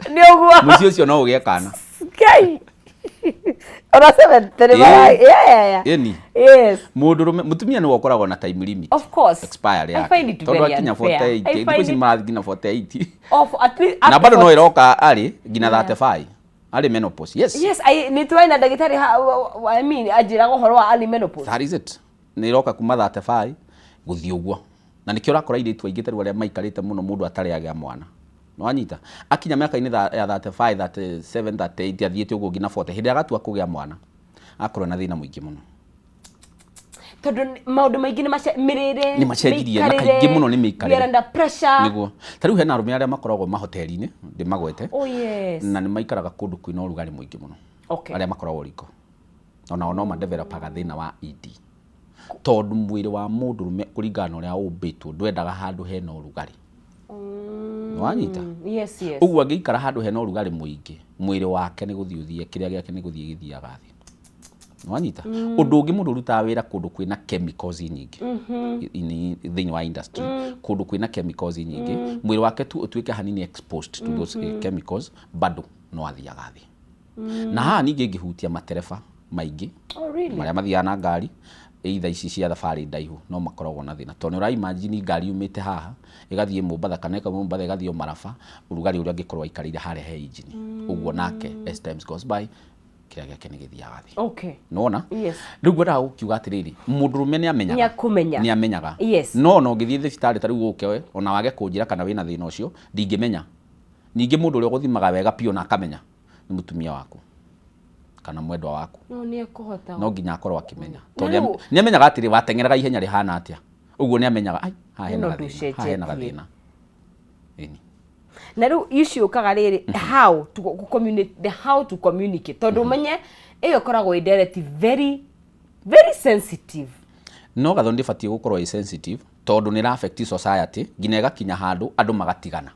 Nĩ ũguo. Mũciĩ ũcio no ũgĩe kana. Kai. Ona 7 yeah. Yes. Mũndũrũme mũtumia nĩ ũkoragwo na time limit. Of course. Expire yake. I find it very unfair. 48. Ndipo si marathiĩ na 48. Of at least. Na bado no ĩroka arĩ ngina 35. Arĩ menopause. Yes. Yes, nĩ twaina ndagĩtarĩ I mean ajĩraga ũhoro wa early menopause. That is it. Nĩ ĩroka kuma 35 gũthiĩ ũguo. Na nĩkĩo ũrakora airĩtu aingĩ tarĩ arĩa maikarĩte mũno mũndũ atarĩ agĩa mwana. Nwanyita akinya mĩaka-inĩ ya 35, 37, 38 athiĩte ũguo ngina 40 hĩndĩ agatua kũgĩa mwana akorwo na thĩna mũingĩ mũno. Tondũ maũndũ maingĩ nĩ macenjirie na kaingĩ mũno nĩ mĩikarĩre. We are under pressure. Nĩguo. Ta rĩu hena arũme arĩa makoragwo mahoteri-inĩ ndĩmagwete. Oh yes. Na nĩ maikaraga kũndũ kwĩna ũrugarĩ mũingĩ mũno. Okay. Arĩa makoragwo riko. Ona no madevelopaga thĩna wa ED. Tondũ mwĩrĩ wa mũndũrũme kũringana na ũrĩa ũmbĩtwo ndwendaga handũ hena ũrugarĩ. Wanyita? Yes. Ũguo angĩikara handũ hena ũrugarĩ mũingĩ, mwĩrĩ wake nĩ gũthiĩ kĩrĩa gĩake nĩ gũthiĩ gĩthiaga thĩ. Wanyita? Ũndũ ũngĩ mũndũ ũrutaga wĩra kũndũ kwĩna chemicals nyingĩ. Thĩinĩ wa industry, kũndũ kwĩna chemicals nyingĩ, mwĩrĩ wake tu ũtuĩke hanini exposed to those chemicals, bado no athiaga thĩ. Na haha ningĩ ngĩhutia matereba maingĩ. Oh really? Marĩa mathiaga na ngari either ici cia thabarĩ ndaihu no makoragwo na thĩna. Tondũ ũra imagine ngari umĩte haha ĩgathiĩ Mombatha kana ĩkauma Mombatha ĩgathiĩ Maraba, ũrugarĩ ũrĩa angĩkorwo aikarĩire harĩa he engine. Ũguo nake as times goes by kĩrĩa gĩake nĩ gĩthiaga thĩ. Okay. Nona? Yes. Rĩu ngwenda gũkiuga atĩrĩrĩ, mũndũrũme nĩ amenyaga. Nĩ amenyaga. Yes. No ũngĩthiĩ thibitarĩ ta rĩu ũke ona wage kũnjĩra kana wĩna thĩna ũcio ndingĩmenya. Ningĩ mũndũ ũrĩa ũgũthimaga wega piũ na akamenya nĩ mũtumia waku kana mwendwa waku. No nĩ ekũhota. No nginya akorwo akĩmenya. Tondũ nĩ amenyaga atĩrĩ wateng'eraga ihenya rĩhana atĩa. Ũguo nĩ amenyaga ai haha hena gathĩna. Na rĩu ici ũkaga rĩrĩ how to communicate. Tondũ ũmenye ĩyo koragwo indirect very sensitive. No gatho ndĩbatiĩ gũkorwo sensitive tondũ nĩ affect society nginya ĩgakinya handũ andũ magatigana.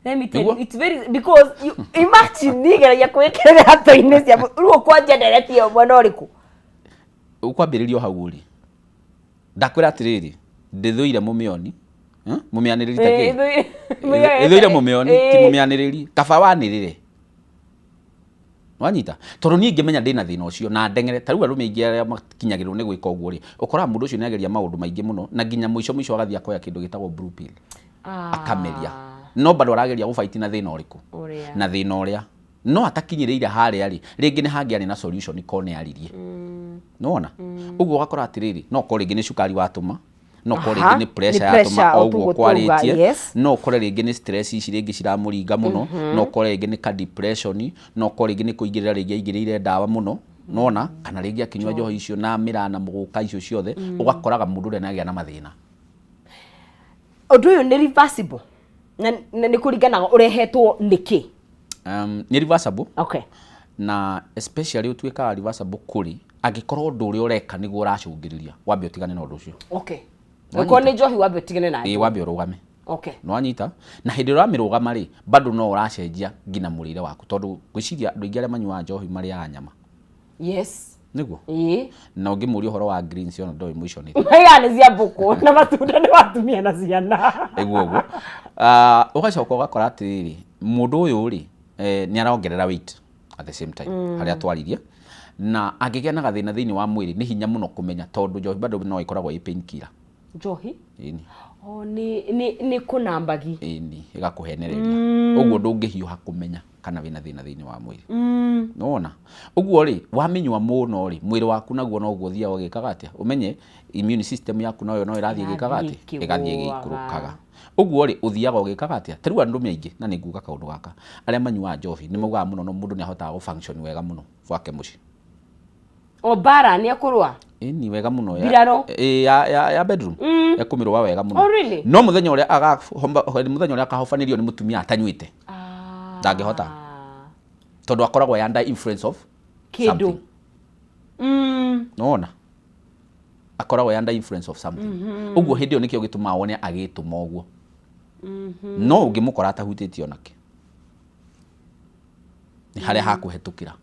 Let me tell you, it's very because you imagine nigeragia kwĩkĩra hata-inĩ cia rũo kwanja direct yo mwana ũrĩkũ. Ũkwambĩrĩrio hau ũrĩ. Ndakwĩra atĩrĩrĩ, ndĩthũire mũmĩoni. Mũmĩanĩrĩri ta kĩ? Ĩthũire mũmĩoni, ti mũmĩanĩrĩri. Kaba wanĩrĩre. Wanyita? Tondũ niĩ ingĩmenya ndĩna thĩna ũcio na ndeng'ere ta rĩu arũme aingĩ arĩa makinyagĩrwo nĩ gwĩka ũguo rĩ, ũkoraga mũndũ ũcio nĩ ageria maũndũ maingĩ mũno na nginya mũico agathiĩ akoya kĩndũ gĩtagwo blue pill. Akameria. No bado arageria gũfight na thĩna ũrĩkũ? Na thĩna ũrĩa no atakinyĩrĩire harĩa rĩ, rĩngĩ nĩ hangĩarĩ na solution ikone aririe. Nona? Ũguo ũgakora atĩrĩrĩ, no ũkore rĩngĩ nĩ cukari watũma, no ũkore rĩngĩ nĩ pressure yatũma ũguo kwarĩtie, no ũkore rĩngĩ nĩ stress ici rĩngĩ ciramũringa mũno, no ũkore rĩngĩ nĩ ka depression, no ũkore rĩngĩ nĩ kũingĩrĩra rĩngĩ aingĩrĩire ndawa mũno, nona kana rĩngĩ akinyua njohi icio na mĩraa na mũgũka icio ciothe, ũgakoraga mũndũ ũrĩa nagĩa na mathĩna. Ũndũ ũyũ nĩ reversible. Na nĩ kũringanaga ũrehetwo nĩkĩ. Ni reversible. Okay. Na especially utuikaga reversible kuri angikorwo ndu uri ureka niguo uracungiriria wambe utigane na undu ucio. Okay. Ko ni njohi wambe utigane na. Wambe urugame. Okay. No anyita na hindi uramirugama ri bado no uracenjia ngina murire waku tondu gwiciria andu ingi aria manyua njohi mari ya nyama. Yes. Niguo. Na ungimuria uhoro wa greens ona ndoi mwisho ni. Ngani cia mbuku na matunda ni watumia na ciana. Eguo. Ugacoka ugakora atiriri mundu uyu ri ni arongerera weight at the same time haria twaririe na angigia na gathina thiini wa mwiri ni hinya muno kumenya tondu njohi bado no ikoragwo i painkiller. Njohi? Ini. Ni kunambagi. Ini igakuhenereria. Uguo ndungihiuha kumenya kana wina thina thiini wa mwiri. Nona. Uguo ri wamenywa muno ri mwiri waku naguo no guthia ugikaga atia umenye immune system yaku nayo no irathie gikaga atia igathie gikurukaga. Uguo ri uthiaga ugikaga atia tariu andu maingi na ninguga kaundu gaka aria manyua njohi ni mugaga muno no mundu ni ahotaga gu function wega muno gwake muci. Obara ni akurwa ni wega muno ya bedroom ekumirwa wega muno. Oh really? No muthenya uria akahofanirio ni mutumia atanyuite ndangihota tondu akoragwo under influence of kidu nona akoragwo under influence of something. Uguo hindi nikio gituma wone agituma uguo. No ungimukora atahutitio nake ni haria hakuhetukira.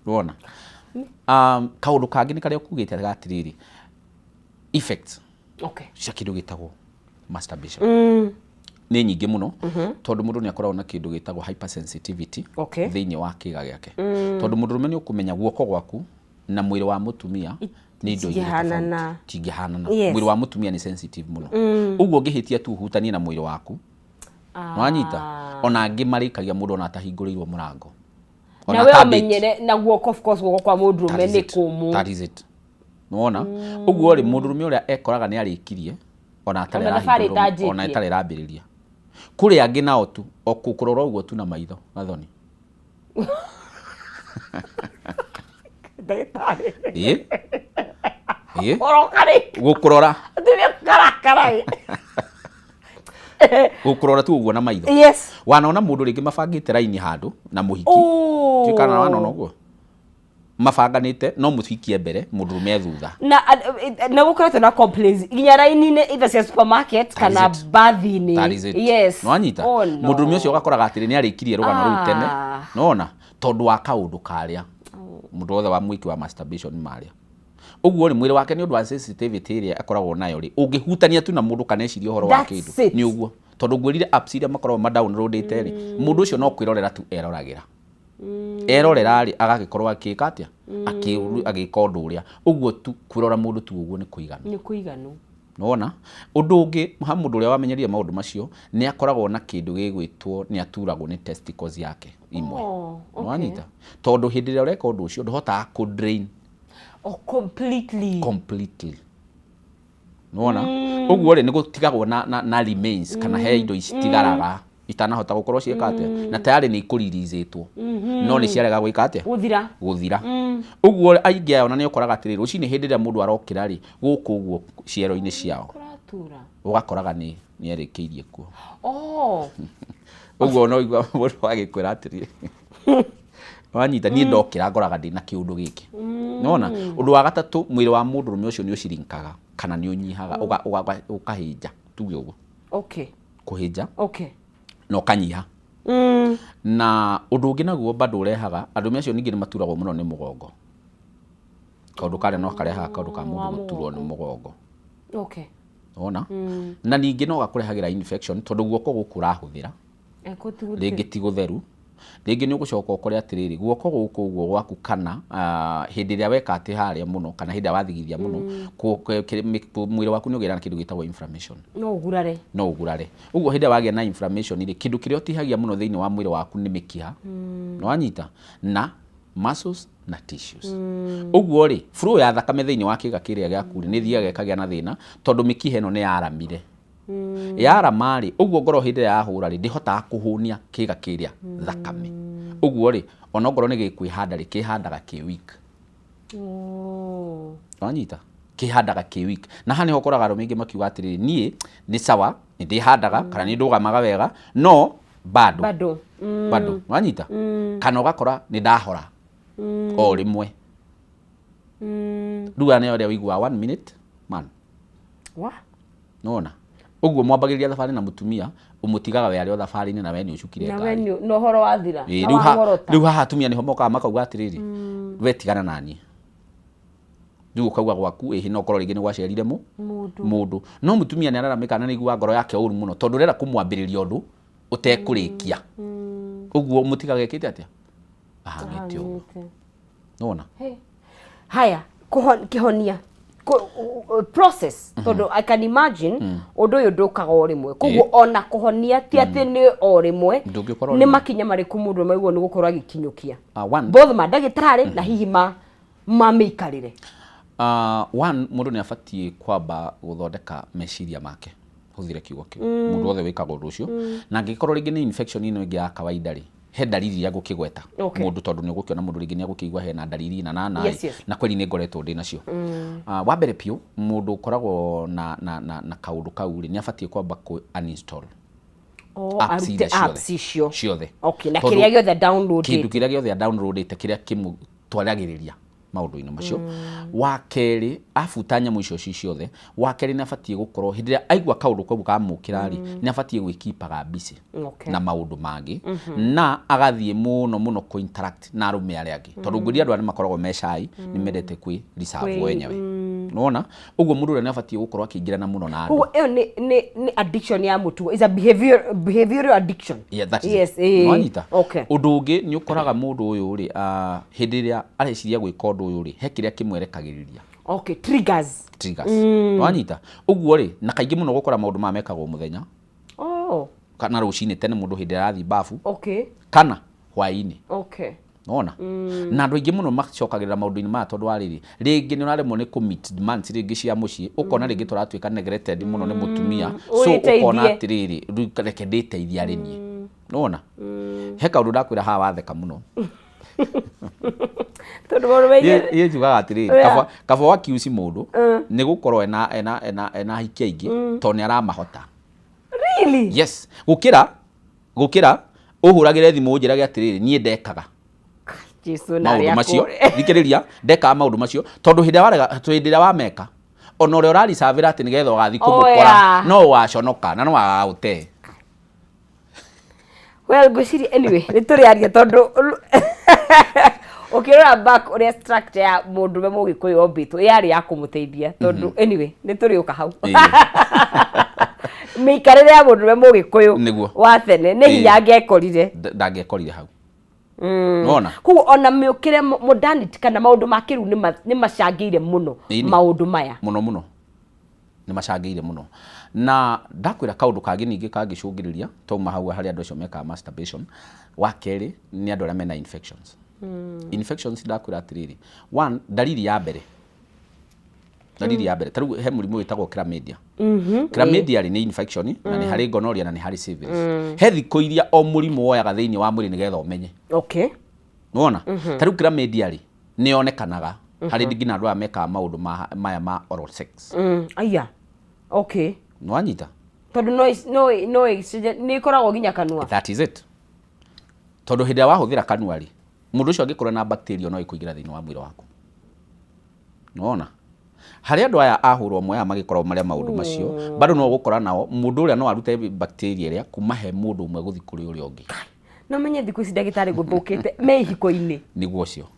Rona kaundu kangi ni karia ukugite gatiriri effects. Okay. Cia kindu gitagwo masturbation. Ni nyingi muno tondu mundu ni akoragwo na kindu gitagwo hypersensitivity thiini wa kiga giake. Tondu mundu ni ukumenya guoko gwaku na mwiri wa mutumia ni indo igihana tingihana. Mwiri wa mutumia ni sensitive muno. Uguo ngihitia tu hutania na mwiri waku nwanyita ona angi marikagia mundu ona atahinguriirwo murango. Na wewe umenyere na guoko of course guoko kwa mundu mene kumu. That is it. Nuona uguo ri mundu rume uria ekoraga ni arikirie ona atare rambiriria kuri angi nao tu okukurora uguo tu na maitho gathoni. Gukurora gukurora tu uguo na maitho. Yes. Wanaona mundu ringi mabangite raini handu na muhiki tikana wanaona uguo mabanganite no muthikie mbere mundurume thutha na gukoretwo na complaints ginya raini-ini either cia supermarket kana bathi-ini. Yes. Nwanyita mundurume ucio ugakoraga atiri ni arikirie rugano ruu tene nona tondu wa kaundu karia mundu wothe wa mwiki wa masturbation maria. Uguo ri mwiri wake ni undu wa sensitivity iria akoragwo nayo ri ungihutania tu na mundu kana eciria uhoro wa kindu ni uguo tondu ngwirire apps iria makoragwo ma downloadite ri mundu ucio no kwirorera tu eroragira erorera ri agagikorwo akika atia agika undu uria uguo tu kwirora mundu tu uguo ni kuiganu. Nona undu ungi ha mundu uria wamenyeria maundu macio ni akoragwo na kindu gigwitwo ni aturagwo ni testicles yake imwe. Nwanyita tondu hindi ria ureka undu ucio nduhotaga ku drain completely. Nona uguo ri ni gutigagwo na remains kana he indo itigaraga itanahota gukorwo ciekate na tayari ni ikuririzetwo no ni ciarega gwika atia guthira. Uguo aingi ayona ni ukoraga atiri rucini hindi ria mundu arokira ri guku uguo ciero-ini ciao ugakoraga ni erikiirie kuo. Uguo no igwa mundu agikwira atiri wanyita ni ndokira ngoraga ndina kiundu giki. Nona undu wa gatatu mwiri wa mundu rume ucio ni ucirinkaga kana ni unyihaga ukahinja tuge uguo. Okay. Kuhinja. Okay. No kanyiha. Na undu ungi naguo bado urehaga andu acio ningi ni maturagwo muno ni mugongo. Kaundu kare no karehaga kaundu ka mundu guturwo ni mugongo. Okay. Ona na ningi no gakurehagira infection tondu guoko guku urahuthira ringi ti gutheru ringi ni ugucoka ukore atiriri guoko guku uguo gwaku kana hindi ria weka ati haria muno kana hindi wathigithia muno mwiri waku ni ugira na kindu gitagwo inflammation. No ugurare uguo hindi wagia na inflammation ri kindu kiria utihagia muno thiini wa mwiri waku ni mikiha no anyita na muscles na tissues. Uguo ri flow ya thakame thiini wa kiga kiria giaku ni thiaga ikagia na thina tondu mikiha eno ni yaramire. Yarama ri uguo ngoro hindi ya hura ri ndihotaga kuhunia kiga kiria thakame. Uguo ri ona ngoro ni gikwihanda ri kihandaga ki weak. Anyita kihandaga ki weak na hani hokoraga rumingi makiuga atiri nie ni sawa ni ndihandaga kana ni ndugamaga wega no bado wanyita kana ugakora ni ndahora o rimwe ruga ne ore wigwa 1 minute man nona uguo mwambagiriria thabari na mutumia umutigaga we ari o thabari ni na we ni ucukire ngari na we ni no horo wathira riu haha atumia ni homoka makauga atiriri we tigana nani riu ukauga gwaku ehi no korwo ringi ni gwacerire mundu no mutumia ni araramika na nigua ngoro yake uru muno tondu rera kumwambiriria undu utekurikia uguo mutigage kiti atia ahangite uguo nona haya kihonia process tondu I can imagine undu uyu ndukaga o rimwe koguo ona kuhonia ti ati ni o rimwe ni makinya mariku mundu maiguo ni gukorwo agikinyukia both mandagitari na hihi mamikarire one mundu ni afatie kwamba guthondeka meciria make huthire kiugo kiu mundu othe wikaga undu ucio na ngikorwo ringi ni infection ino ingi ya kawaida ri he dalili ya gukigweta mundu tondu ni gukiona mundu ringi ni agukigwa he na dalili na kweli ni ngoretwo ndi nacio wa mbere piu mundu ukoragwo na kaundu kau ri ni afatie kwamba ku uninstall apps icio ciothe na kiria giothe download kindu kiria giothe download kiria kimutwaragiriria maundu-ini macio wa keri afuta nyamu icio ciothe wa keri ni afatie gukorwo hindiria aigwa kaundu kau kamukirari ni afatie gwikipaga busy na maundu mangi na agathie muno ku interact na arume aria angi tondu ngwiri andu ani makoragwo meshai ni mendete kwi reserve wenyewe unaona uguo mundu ni afatie gukorwo akingirana muno na andu iyo ni addiction ya mutu is a behavioral addiction yes undu ungi ni ukoraga mundu uyu ri hindiria areciria gwika undu uyu ri he kiria kimwerekagiriria triggers wanyita uguo ri na kaingi muno gukora maundu mamekagwo muthenya kana rucini tene mundu hindi arathi bafu kana hwaini nona na andu aingi muno macokagirira maundu-ini ma tondu wariri ringi ni uraremwo ni commit demands ringi cia mucii ukona ringi turatuika neglected muno ni mutumia so ukona atiriri reke nditeithia rinie nona he kaundu ndakwira haha watheka muno tondu mundu wengi ye jugaga atiriri kaba wakiuci mundu ni gukorwo ena hiki aingi tondu ni aramahota really yes gukira uhuragire thimu unjirage atiriri nie ndekaga Jesu na ria macio thikiriria ndeka maundu macio tondu hindia wameka ona uri urari savira ati nigetha ugathi kumukora no waconoka na no waute well guciri anyway nituriaria tondu ukirora back uria structure ya mundu me mugikuyu ombitwo yari ya kumuteithia tondu anyway nituriuka hau mikarire ya mundu me mugikuyu wa tene ni hinya angekorire ndangekorire hau nona ku ona miukire modernity kana maundu ma kiru ni macangire muno maundu maya muno ni macangire muno na ndakwira kaundu kangi ningi kangicungiriria toma hau hari andu acio meka masturbation wa keri ni andu aria mena infections infections ndakwira atiriri one dalili ya mbere taru he murimu witagwo chlamydia chlamydia ni infection na ni hari gonorrhea na ni hari syphilis he thiko iria o murimu woyaga thiini wa mwiri nigetha umenye nona taru chlamydia ni onekanaga hari ngina andu ameka maundu maya ma oral sex aya nwanyita tondu no ni koragwo ginya kanua that is it tondu hindia wahuthira kanua mundu ucio angikora na bacteria no ikuingira thiini wa mwiri waku nona hari andu aya ahurwo moya magikorwo maria maundu macio bado no gukora nao mundu uria no arute bacteria ria kuma he mundu umwe guthi kuri uria ungi no menye thiku ici ndagitari guthukite me hiko-ini niguo cio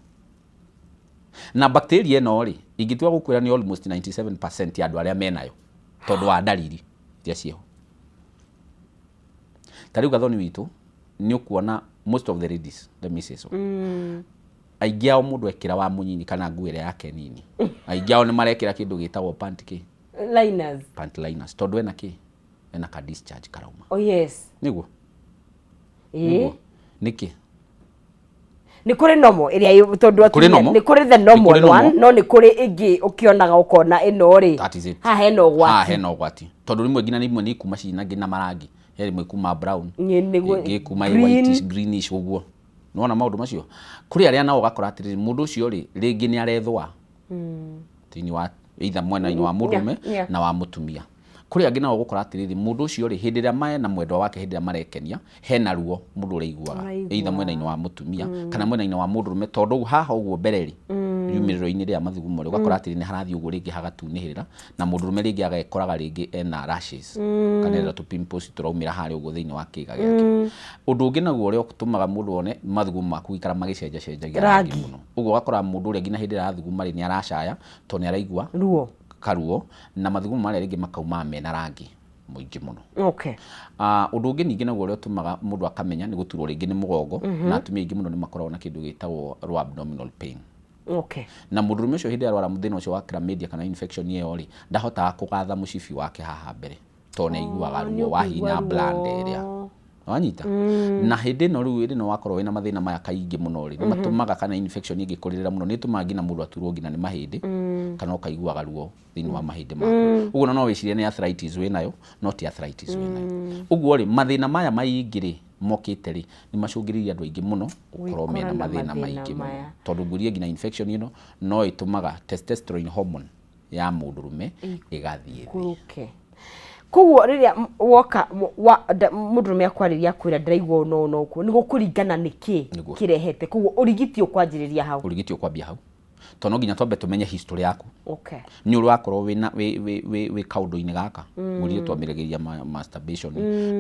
na bacteria eno ingitua gukwira ni almost 97% ya andu aria menayo tondu wa dalili iria cio tariu gathoni witu ni ukuona most of the ladies let me say so aingi ao mundu ekira wa munyini kana nguire yake nini aingi ao ni marekira kindu gitagwo panty liners tondu ena ka discharge karauma yes niguo niki ni kuri nomo iria tondu ni kuri the normal one no ni kuri ingi ukionaga ukona eno ri ha heno gwati tondu rimwe ngina rimwe ni kuma cina ngina marangi rimwe kuma brown ngi kuma whitish greenish uguo nona maundu macio kuri aria nao gakora atiri mundu ucio ringi ni arethwa tini wa either mwena wa murume na wa mutumia kuri angĩ nao gũkora atĩrĩrĩ mũndũ ũcio rĩ hĩndĩ ĩrĩa mae na mwendwa wake hĩndĩ ĩrĩa marekenia hena ruo mũndũ ũraiguaga either mwena-inĩ wa mũtumia kana mwena-inĩ wa mũndũrũme tondũ haha ũguo mbere rĩ yumĩrĩro-inĩ rĩa mathugumo rĩ ũgakora atĩrĩrĩ nĩ harathiĩ ũguo rĩngĩ hagatunĩhĩrĩra na mũndũrũme rĩngĩ agakoraga rĩngĩ ena rashes kana ĩrĩa tũ pimples tũraumĩra harĩa ũguo thĩinĩ wa kĩga gĩake. Ũndũ ũngĩ naguo ũrĩa ũtũmaga mũndũ one mathugumo maku gũikara magĩcenjacenjagia rangi mũno ũguo ũgakora mũndũ ũrĩa nginya hĩndĩ ĩrĩa arathuguma rĩ nĩ aracaya tondũ nĩ araigua ruo karuo na mathugumo marĩa rĩngĩ makauma mena rangi mũingĩ mũno. Okay. Ũndũ ũngĩ ningĩ naguo ũrĩa ũtũmaga mũndũ akamenya nĩ gũturwo rĩngĩ nĩ mũgongo na atumia aingĩ mũno nĩ makoragwo na kĩndũ gĩtagwo low abdominal pain. Okay. Na mũndũrũme ũcio hĩndĩ ĩrĩa arwara mũthĩna ũcio wa chlamydia kana infection ĩyo rĩ ndahotaga kũgatha mũcibi wake haha mbere tondũ nĩ aiguaga ruo wa hinya bland ĩrĩa wanyita na hĩndĩ ĩno rĩu ĩno wakorwo wĩna mathĩna maya kaingĩ mũno rĩ nĩ matũmaga kana infection ĩngĩkũrĩrĩra mũno nĩ ĩtũmaga nginya mũndũ aturwo nginya nĩ mahĩndĩ kana ũkaiguaga ruo thĩinĩ wa mahĩndĩ maku. Ũguo no wĩcirie nĩ arthritis wĩnayo no ti arthritis wĩnayo. Ũguo rĩ mathĩna maya maingĩ rĩ mokĩte rĩ nĩ macũngĩrĩirie andũ aingĩ mũno gũkorwo mena mathĩna maingĩ mũno tondũ ngũria nginya infection ĩno no ĩtũmaga testosterone hormone ya mũndũrũme ĩgathiĩ thĩ. Koguo riria woka mũndũrũme akwarĩria kwĩra ndĩraigua no kuo nĩ gũkũringana nĩkĩ kĩrehete koguo ũrigiti ũkwanjĩrĩria hau. Ũrigiti ũkwambia hau tondũ no nginya twambe tũmenye history yaku. Okay. Nĩ ũrakorwo wĩ kaũndũ-inĩ gaka mũriũ twambĩrĩria masturbation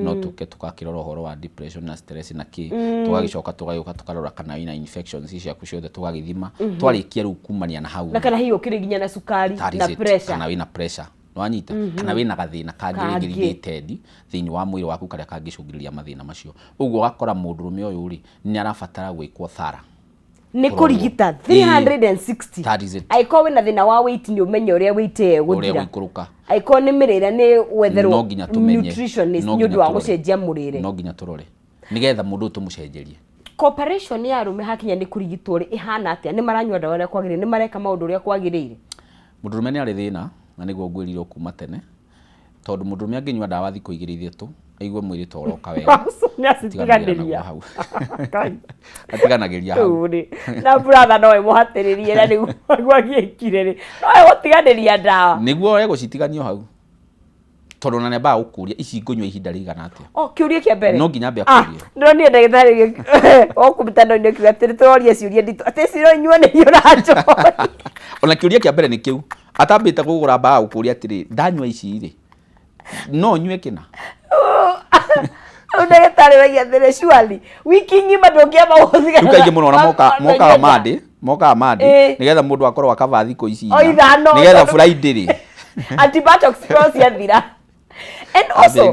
no tũke tũgakĩrora ũhoro wa depression na stress na kĩ tũgagĩcoka tũgagĩũka tũkarora kana wĩna infections ciaku ciothe tũgagĩthima twarĩkia rĩu kumania na hau. Na kana hiyo kĩrĩ nginya na cukari na pressure kana wĩna pressure wanyita kana wĩna gathĩna kangĩ related thĩinĩ wa mwĩrĩ waku karĩa kangĩcũngĩrĩria mathĩna macio. Ũguo ũgakora mũndũrũme ũyũ rĩ nĩ arabatara gwĩkwo thara nĩ kũrigita 360 aiko wĩna thĩna wa weight nĩ ũmenye ũrĩa weight gũthira aiko nĩ mĩrĩre nĩ wetherwo nutritionist nĩ ũndũ wa gũcenjia mũrĩre no nginya tũrore nĩgetha mũndũ tũmũcenjerie. Cooperation ya arũme hakinya nĩ kũrigitwo rĩ ihana atĩa nĩ maranyua ndawa ũrĩa kwagĩrĩire nĩ mareka maũndũ ũrĩa kwagĩrĩire. Mũndũrũme nĩ arĩ thĩna na nĩguo ngwĩrire kuma tene tondũ mũndũrũme angĩnyua ndawa thikũ 2 3 aigue mwĩrĩ ta ũroka wega nĩ acitiganĩria atiganagĩria hau na brother no ĩmũhatĩrĩrie na nĩguo agĩkire rĩ no ĩgũtiganĩria ndawa nĩguo egũcitigania hau tondũ na nĩambaga gũkũria ici ngũnyua ihinda rĩigana atĩa. Kĩũria kĩa mbere no nginya ambia kũria ndĩronire ndagĩtarĩ okũmĩtano-inĩ kiuga atĩ tũroria ciũria nditũ atĩ cironyua nĩ ũranjoya ona kĩũria kĩa mbere nĩ kĩu atambĩte kũgũra mbaga gũkũria atĩrĩ ndanyua ici rĩ no nyue kĩna ndagĩtarĩ waiya thĩrĩ surely wiki ng'ima ndũngĩamba gũthigana. Rĩu kaingĩ mũno mokaga Monday nĩgetha mũndũ akorwo akaba thikũ ici nĩgetha Friday rĩ antibiotics ciathira. And also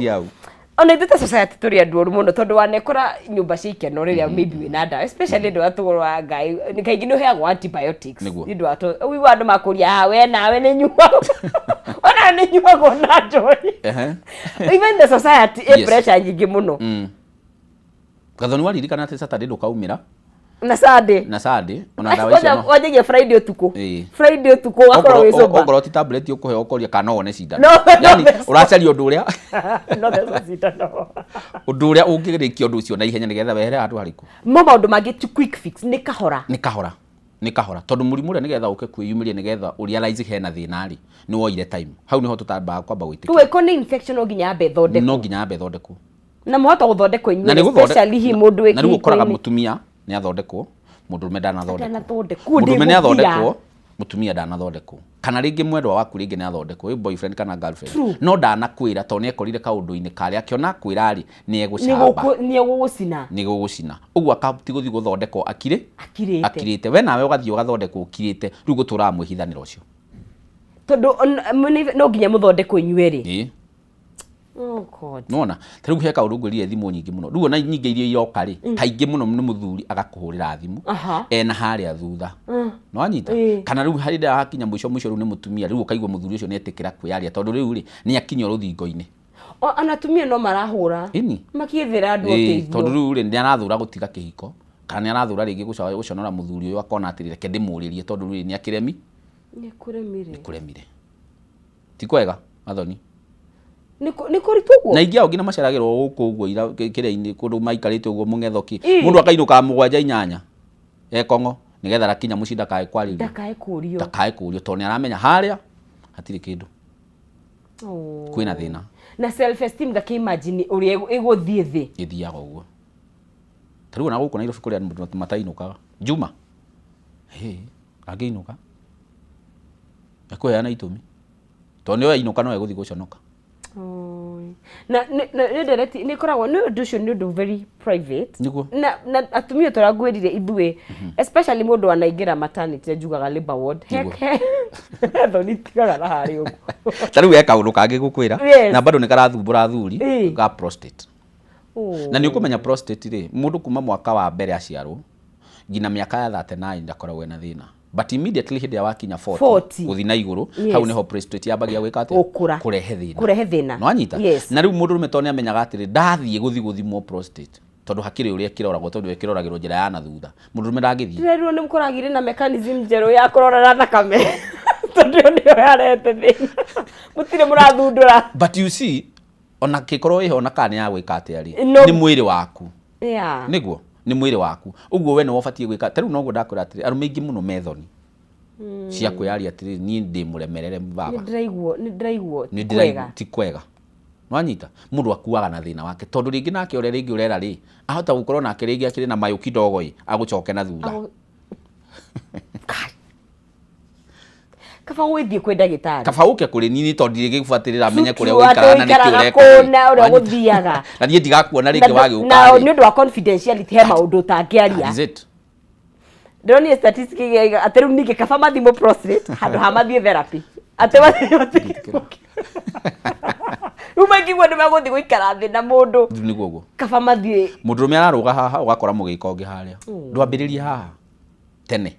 ona ithuĩ society tũrĩ andũ ũru mũno tondũ wanekora nyũmba cia ikeno rĩrĩa maybe wĩna ndawa especially andũ atũgũrwa ngai nĩ kaingĩ nĩ ũheagwo antibiotics nĩ ũndũ wa andũ makũria we nawe nĩ nyuagwo ona nĩ nyuagwo na njohi even the society pressure nyingĩ mũno. Gathoni waririkana atĩ Saturday ndũkaumĩra na Sunday ona ndawa icio wajagia Friday utuku wakorwo wĩ sober ongorwo ti tablet ũkũheo ũkoria kana one cindano yani ũracaria ũndũ ũrĩa no thesa cindano ũndũ ũrĩa ũngĩrĩkia ũndũ ũcio na ihenya nĩgetha wehere handũ harĩkũ maũndũ mangĩ quick fix nĩ kahora tondũ mũrimũ ũrĩa nĩgetha ũke kwĩyumĩria nĩgetha ũrealize hena thĩna rĩ nĩ woire time hau nĩho tũtambaga kwamba gwĩtĩkia tuweko nĩ infection no nginya ambe thondekwo na mũhota gũthondekwo inyuĩ especially hi mũndũ wĩkĩ na rĩu ũkoraga mũtumia nĩ athondekwo mũndũrũme ndanathondekwo mũtumia ndanathondekwo kana rĩngĩ mwendwa waku rĩngĩ nĩ athondekwo wĩ boyfriend kana girlfriend no ndanakwĩra tondũ nĩ ekorire kaũndũ-inĩ karĩa akĩona kwĩra rĩ nĩ egũcina ũguo akabuti gũthiĩ gũthondekwo akirĩte we nawe ũgathiĩ ũgathondekwo ũkirĩte rĩu gũtũraga mwĩhithanĩra ũcio tondũ no nginya mũthondekwo inyuĩ rĩ. Oh God. Nona, rĩu he kaũndũ ngwĩrire thimũ nyingĩ mũno. Rĩu ona nyingĩ iria iroka rĩ, kaingĩ mũno nĩ mũthuri agakũhũrĩra thimũ ena harĩa thutha. No anyita. Kana rĩu harĩa hakinya mũico rĩu nĩ mũtumia, rĩu ũkaigua mũthuri ũcio nĩ etĩkĩra kwĩyaria tondũ rĩu rĩ nĩ akinya rũthingo-inĩ. Anatumia no marahũra. Makĩethera andũ ũteithio. Tondũ rĩu rĩ nĩ arathũra gũtiga kĩhiko. Kana nĩ arathũra rĩngĩ gũconora mũthuri ũyũ akona atĩ reke ndĩmũrĩrie tondũ rĩu nĩ akĩremi. Nĩ kũremire. Ti kwega, Athoni. Nĩ kũritũ ũguo na ingĩ aũngĩ na maceragĩrwo gũkũ ũguo kĩrĩa-inĩ kũndũ maikarĩte ũguo mũng'ethoki mũndũ akainũka 7-8 ekong'o nĩgetha rakinya mũciĩ ndakae kũrio tondũ nĩ aramenya harĩa hatirĩ kĩndũ kwina thina na self esteem ngakimagine uri iguthie thi ithiaga uguo tariu na guku Nairobi kuria matainukaga Juma agiinuka ekoya itumi tondu yo inuka no eguthi guconoka na direct ni koragwo ni undu cio ni undu very private na atumia turagwirire ithue especially mundu anaingira maternity njugaga labor ward heke thoni tigaga na hari ugu tariu eka undu kangi gukwira na bado ni karathumbura athuri ga prostate na ni ukumenya prostate ri mundu kuma mwaka wa mbere aciarwo ngina miaka ya 39 ndakoragwo na thina but immediately hidi ya wakinya 40 guthi na iguru hau niho prostate yabagia gwika atia kurehe thina no anyita na riu mundu rumetone amenyaga atiri ndathie guthimwo prostate tondu hakiri uria kiroragwo tondu ekiroragirwo njira ya na thutha mundu rumendagithie ndirerirwo ni mukoragire na mechanism njeru ya kurora na thakame tondu ndio yarete thina mutire murathundura but you see ona kikorwo iho na kana ya gwika atia ri ni mwiri waku niguo ni mwiri waku uguo we no wafatie gwika tariu no ngudakura atiri arume ingi muno methoni cia kwiyari atiri ni ndi muremerere baba ni ndiraigwo ti kwega no anyita mundu akuaga na thina wake tondu ringi nake ore ringi urera ri ahota gukorwo nake ringi akiri na mayu kidogo agucoke na thutha kaba withie kwe ndagitari kaba uke kuri nini tondu ringi gubatirira amenye kuria wikara na niki ureka na uria guthiaga na nie ndigakuona ringi wagi ukari na ni undu wa confidentiality he maundu tangiaria is it ndoni statistic ateru niki kaba mathimo prostate handu ha mathie therapy atewa umangigwa ndu maguthi guikara thi na mundu niguo guo kaba mathie mundu rume araruga haha ugakora mugiko ngi haria ndwambiririe haha tene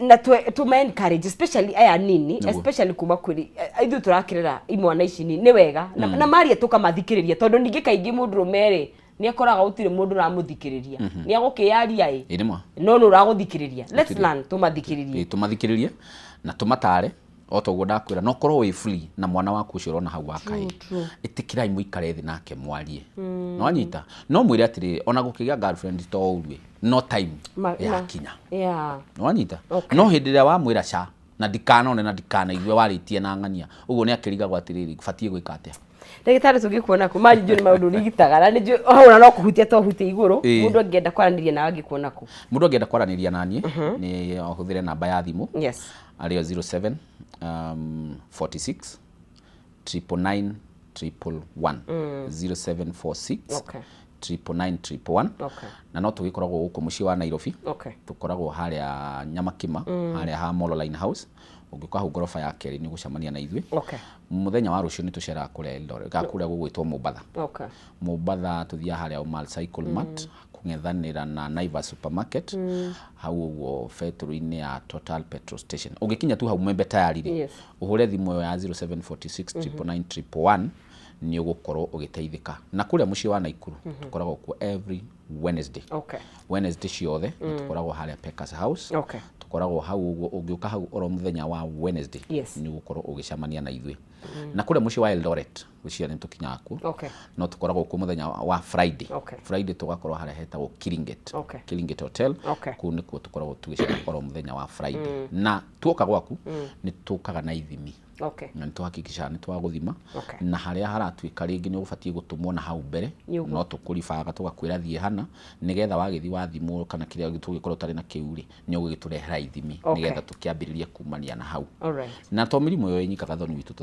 na to encourage especially aya nini especially kuma kuri ithu turakirira imwana ici ni wega na maria tukamathikiriria tondu ningi kaingi mundu rumere ni akoraga utire mundu ramuthikiriria ni agukiyaria no no raguthikiriria let's learn tumathikiririe na tumatare otoguo ndakwira no korwo wi free na mwana waku ucio rona hau akai itikirai muikare thi nake mwarie no anyita no mwire atiri ona gukigia girlfriend to urwe no time ya kinya no anyita no hindiria wa mwira cha na ndikanone na ndikana igwe waritie na ngania uguo ni akiriga gwatiriri kufatie gwika atia ndagitari tugikuona ku manju ni maundu rigitaga na ni ona no kuhutia to hutie iguru mundu angienda kwaraniria na agikuona ku mundu angienda kwaraniria nanie ni huthire namba ya thimu ario 07 46 999 0746 999 na no tugikoragwo guku muci wa Nairobi tukoragwo haria Nyamakima haria ha Molo Line House ungikuka hu gorofa ya keri ni gucamania na ithui muthenya wa rucio ni tucera kure Eldoret gakuria gugwitwo Mombasa Mombasa tuthia haria Umal Cycle Mart kungethanira na Naivas Supermarket hau uguo fetro-ini ya Total Petrol Station ungikinya tu hau membe tayari ri uhure thimu ya 0746 999 ni ugukorwo ugiteithika na kuria muci wa Naikuru tukoragwo ku every Wednesday ciothe tukoragwo haria Pekas House tukoragwo hau uguo ungiuka hau oro muthenya wa Wednesday ni ugukorwo ugicamania na ithui na kuria muci wa Eldoret gucia ni tukinyaku no tukoragwo ku muthenya wa Friday tugakorwo haria hetagwo Killinget Hotel ku ni ku tukoragwo tugicamania oro muthenya wa Friday na tuoka gwaku ni tukaga na ithimi na tuhakikisha ni twaguthima na haria haratuika ringi ni ubatie gutumwo na hau mbere no tukuribaga tugakwira thie hana nigetha wagithi wathimwo kana kiria tugikorwo tari na kiuri ni ugiturehera ithimi nigetha tukiambiriria kumania na hau na to mirimu yo inyikaga thoni witu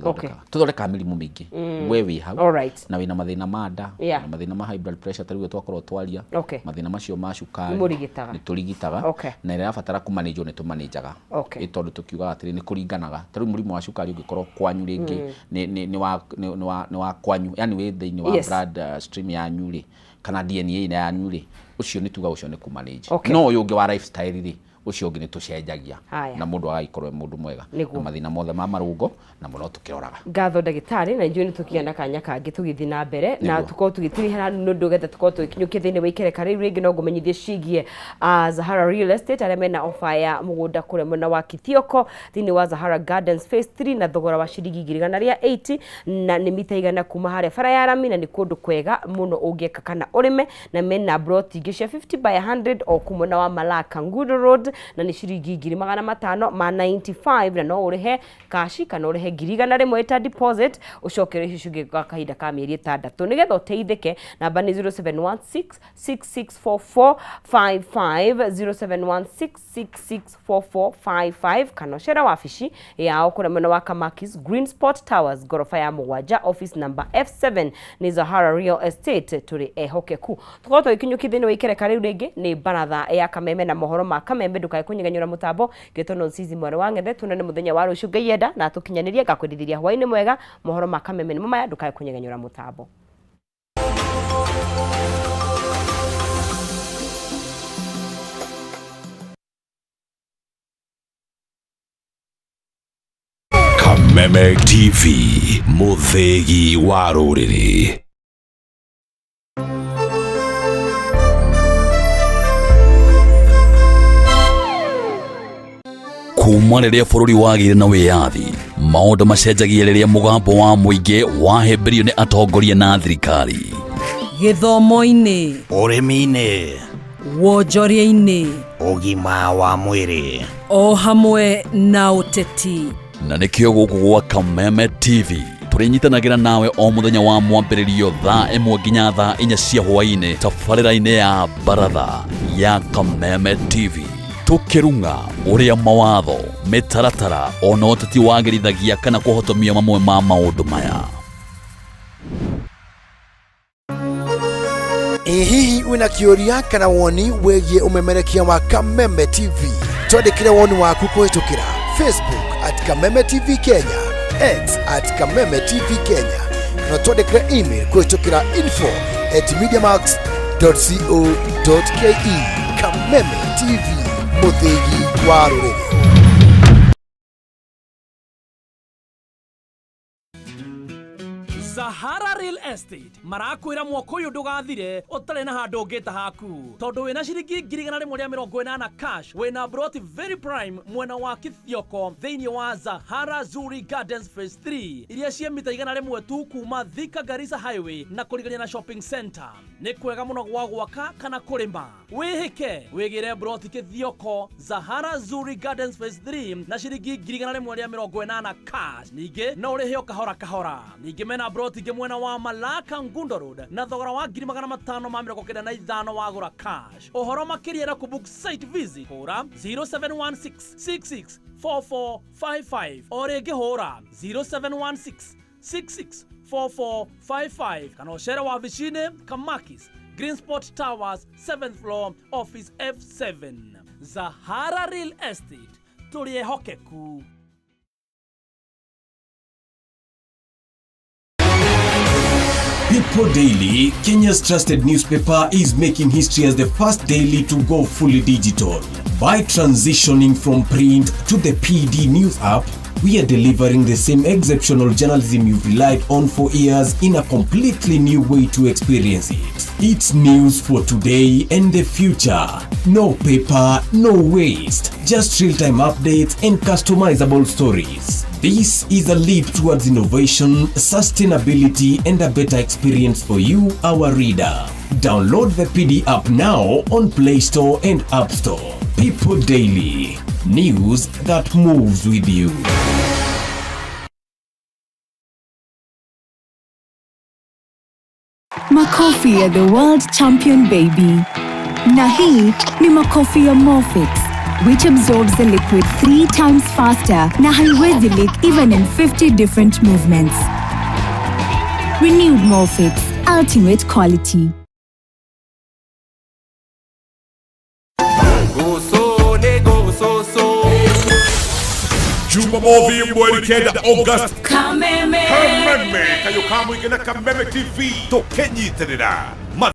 tuthoreka mirimu mingi we wi hau na wina mathina ma nda na mathina ma high blood pressure tariu twakorwo twaria mathina macio ma cukari ni turigitaga na ira batara kumanage ni tumanejaga itondu tukiuga atiri ni kuringanaga tariu murimu wa cukari korwo kwanyu ringi ni wa kwanyu yani we thiini wa blood stream ya nyuri kana DNA ina ya nyuri ucio ni tuga ucio ni ku manage no uyu ungi wa lifestyle ri ucio ungi ni tucenjagia na mundu agaikorwo mundu mwega na mathina mothe ma marungo na muno tukiroraga ngatho ndagitari na njui ni tukienda kanya kangi tugithi na mbere na tuko tugitirihera nundu getha tuko tukinyukia thiini wa ikere kare ringi no ngumenyithie cigie Zahara Real Estate arĩa mena offer ya mugunda kure mwena wa Kithioko thiini wa Zahara Gardens Phase 3 na thogora wa ciringi 180 na ni mita igana kuma haria bara ya Rami na ni kundu kwega muno ungieka kana urime na mena broti ingi cia 50 by 100 o kumwena wa Malaka Ngudo Road na ni ciringi 595 na no ũrĩhe kashi kana ũrĩhe 100 ta deposit ũcokere icunjĩ gwa kahinda ka mĩeri 6 nigetha ũteithĩke. Namba ni 0716664455 0716664455 kana cera wabici yao kũrĩa mwena wa Kamakis Green Sport Towers gorofa ya 7 office number F7 ni Zahara Real Estate tũrĩ ehokeku. Tukorwo tũgĩkinyũkithia wĩkereka rĩu rĩngĩ nĩ baratha ya Kameme na mohoro ma Kameme ndũkae kũnyeganyũra mũtambo gĩtono Ncici mwana wa Ng'ethe tũnene mũthenya wa rũciũ Ngai enda na tũkinyanĩrie ngakwendithĩria hwaĩ-inĩ mwega mohoro ma Kameme nĩ maya ndũkae kũnyeganyũra mũtambo. Kameme TV Muthegi wa Rũrĩrĩ. Kuma rĩrĩa bũrũri wagĩire na wĩyathi, maũndũ macenjagia rĩrĩa mũgambo wa mũingĩ wahĩmbĩrio nĩ atongoria na thirikari. Gĩthomo-inĩ, ũrĩmi-inĩ, wonjoria-inĩ, ũgima wa mwĩrĩ, o hamwe na ũteti. Na nĩkĩo gũkũ gwa Kameme TV tũrĩnyitanagĩra nawe o mũthenya wa mwambĩrĩrio thaa 1 nginya thaa 4 cia hwaĩ-inĩ tabarĩra-inĩ ya baratha ya Kameme TV, tukĩrunga ũrĩa mawatho mĩtaratara ona ũteti wagĩrithagia kana kũhotomia mamwe ma maũndũ maya. Hihi wĩna kĩũria kana woni wĩgiĩ ũmemerekia wa Kameme TV, twandĩkĩre woni waku kũhĩtũkĩra Facebook @Kameme TV Kenya, X @Kameme TV Kenya, na twandĩkĩre email kũhĩtũkĩra info@mediamax.co.ke. Kameme TV, Muthegi wa Rũrĩrĩ. Zahara Real Estate marakwĩra mwaka ũyũ ndũgathire ũtarĩ na handũ ũngĩta haku, tondũ wĩna ciringi 180 cash wĩna broti very prime mwena wa Kithioko thĩinĩ wa Zahara Zuri Gardens Phase 3 iria cia mita 100 tu kuma Thika Garissa Highway na kũrigania na shopping center. Nĩ kwega mũno gwa gwaka kana kũrĩma. Wĩhĩke wĩgĩre broti Kithioko Zahara Zuri Gardens Phase 3 na ciringi 180 cash. Ningĩ no ũrĩhe kahora kahora. Ningĩ mena broti mwena wa Malaka Ngundo Road na thogora wa 595 wagũra cash. Ũhoro makĩria na kubook site visit hũra 0716664455 o rĩngĩ hũra 0716664455 kana ũcere wabici-inĩ Kamakis Green Sport Towers 7th floor office F7. Zahara Real Estate tũrĩ ehokeku. People Daily, Kenya's trusted newspaper, is making history as the first daily to go fully digital. By transitioning from print to the PD News app, we are delivering the same exceptional journalism you've relied on for years in a completely new way to experience it. It's news for today and the future. No paper, no waste. Just real-time updates and customizable stories. This is a leap towards innovation, sustainability, and a better experience for you, our reader. Download the PD app now on Play Store and App Store. People Daily. News that moves with you. Makofi ya the world champion baby. Na hii ni makofi ya Morphix, which absorbs the liquid 3 times faster na haiwezi leak even in 50 different movements. Renewed Morphix, ultimate quality. Jumamosi mwezi kenda August Kameme kayo kamwe kena Kameme TV to kenyitanira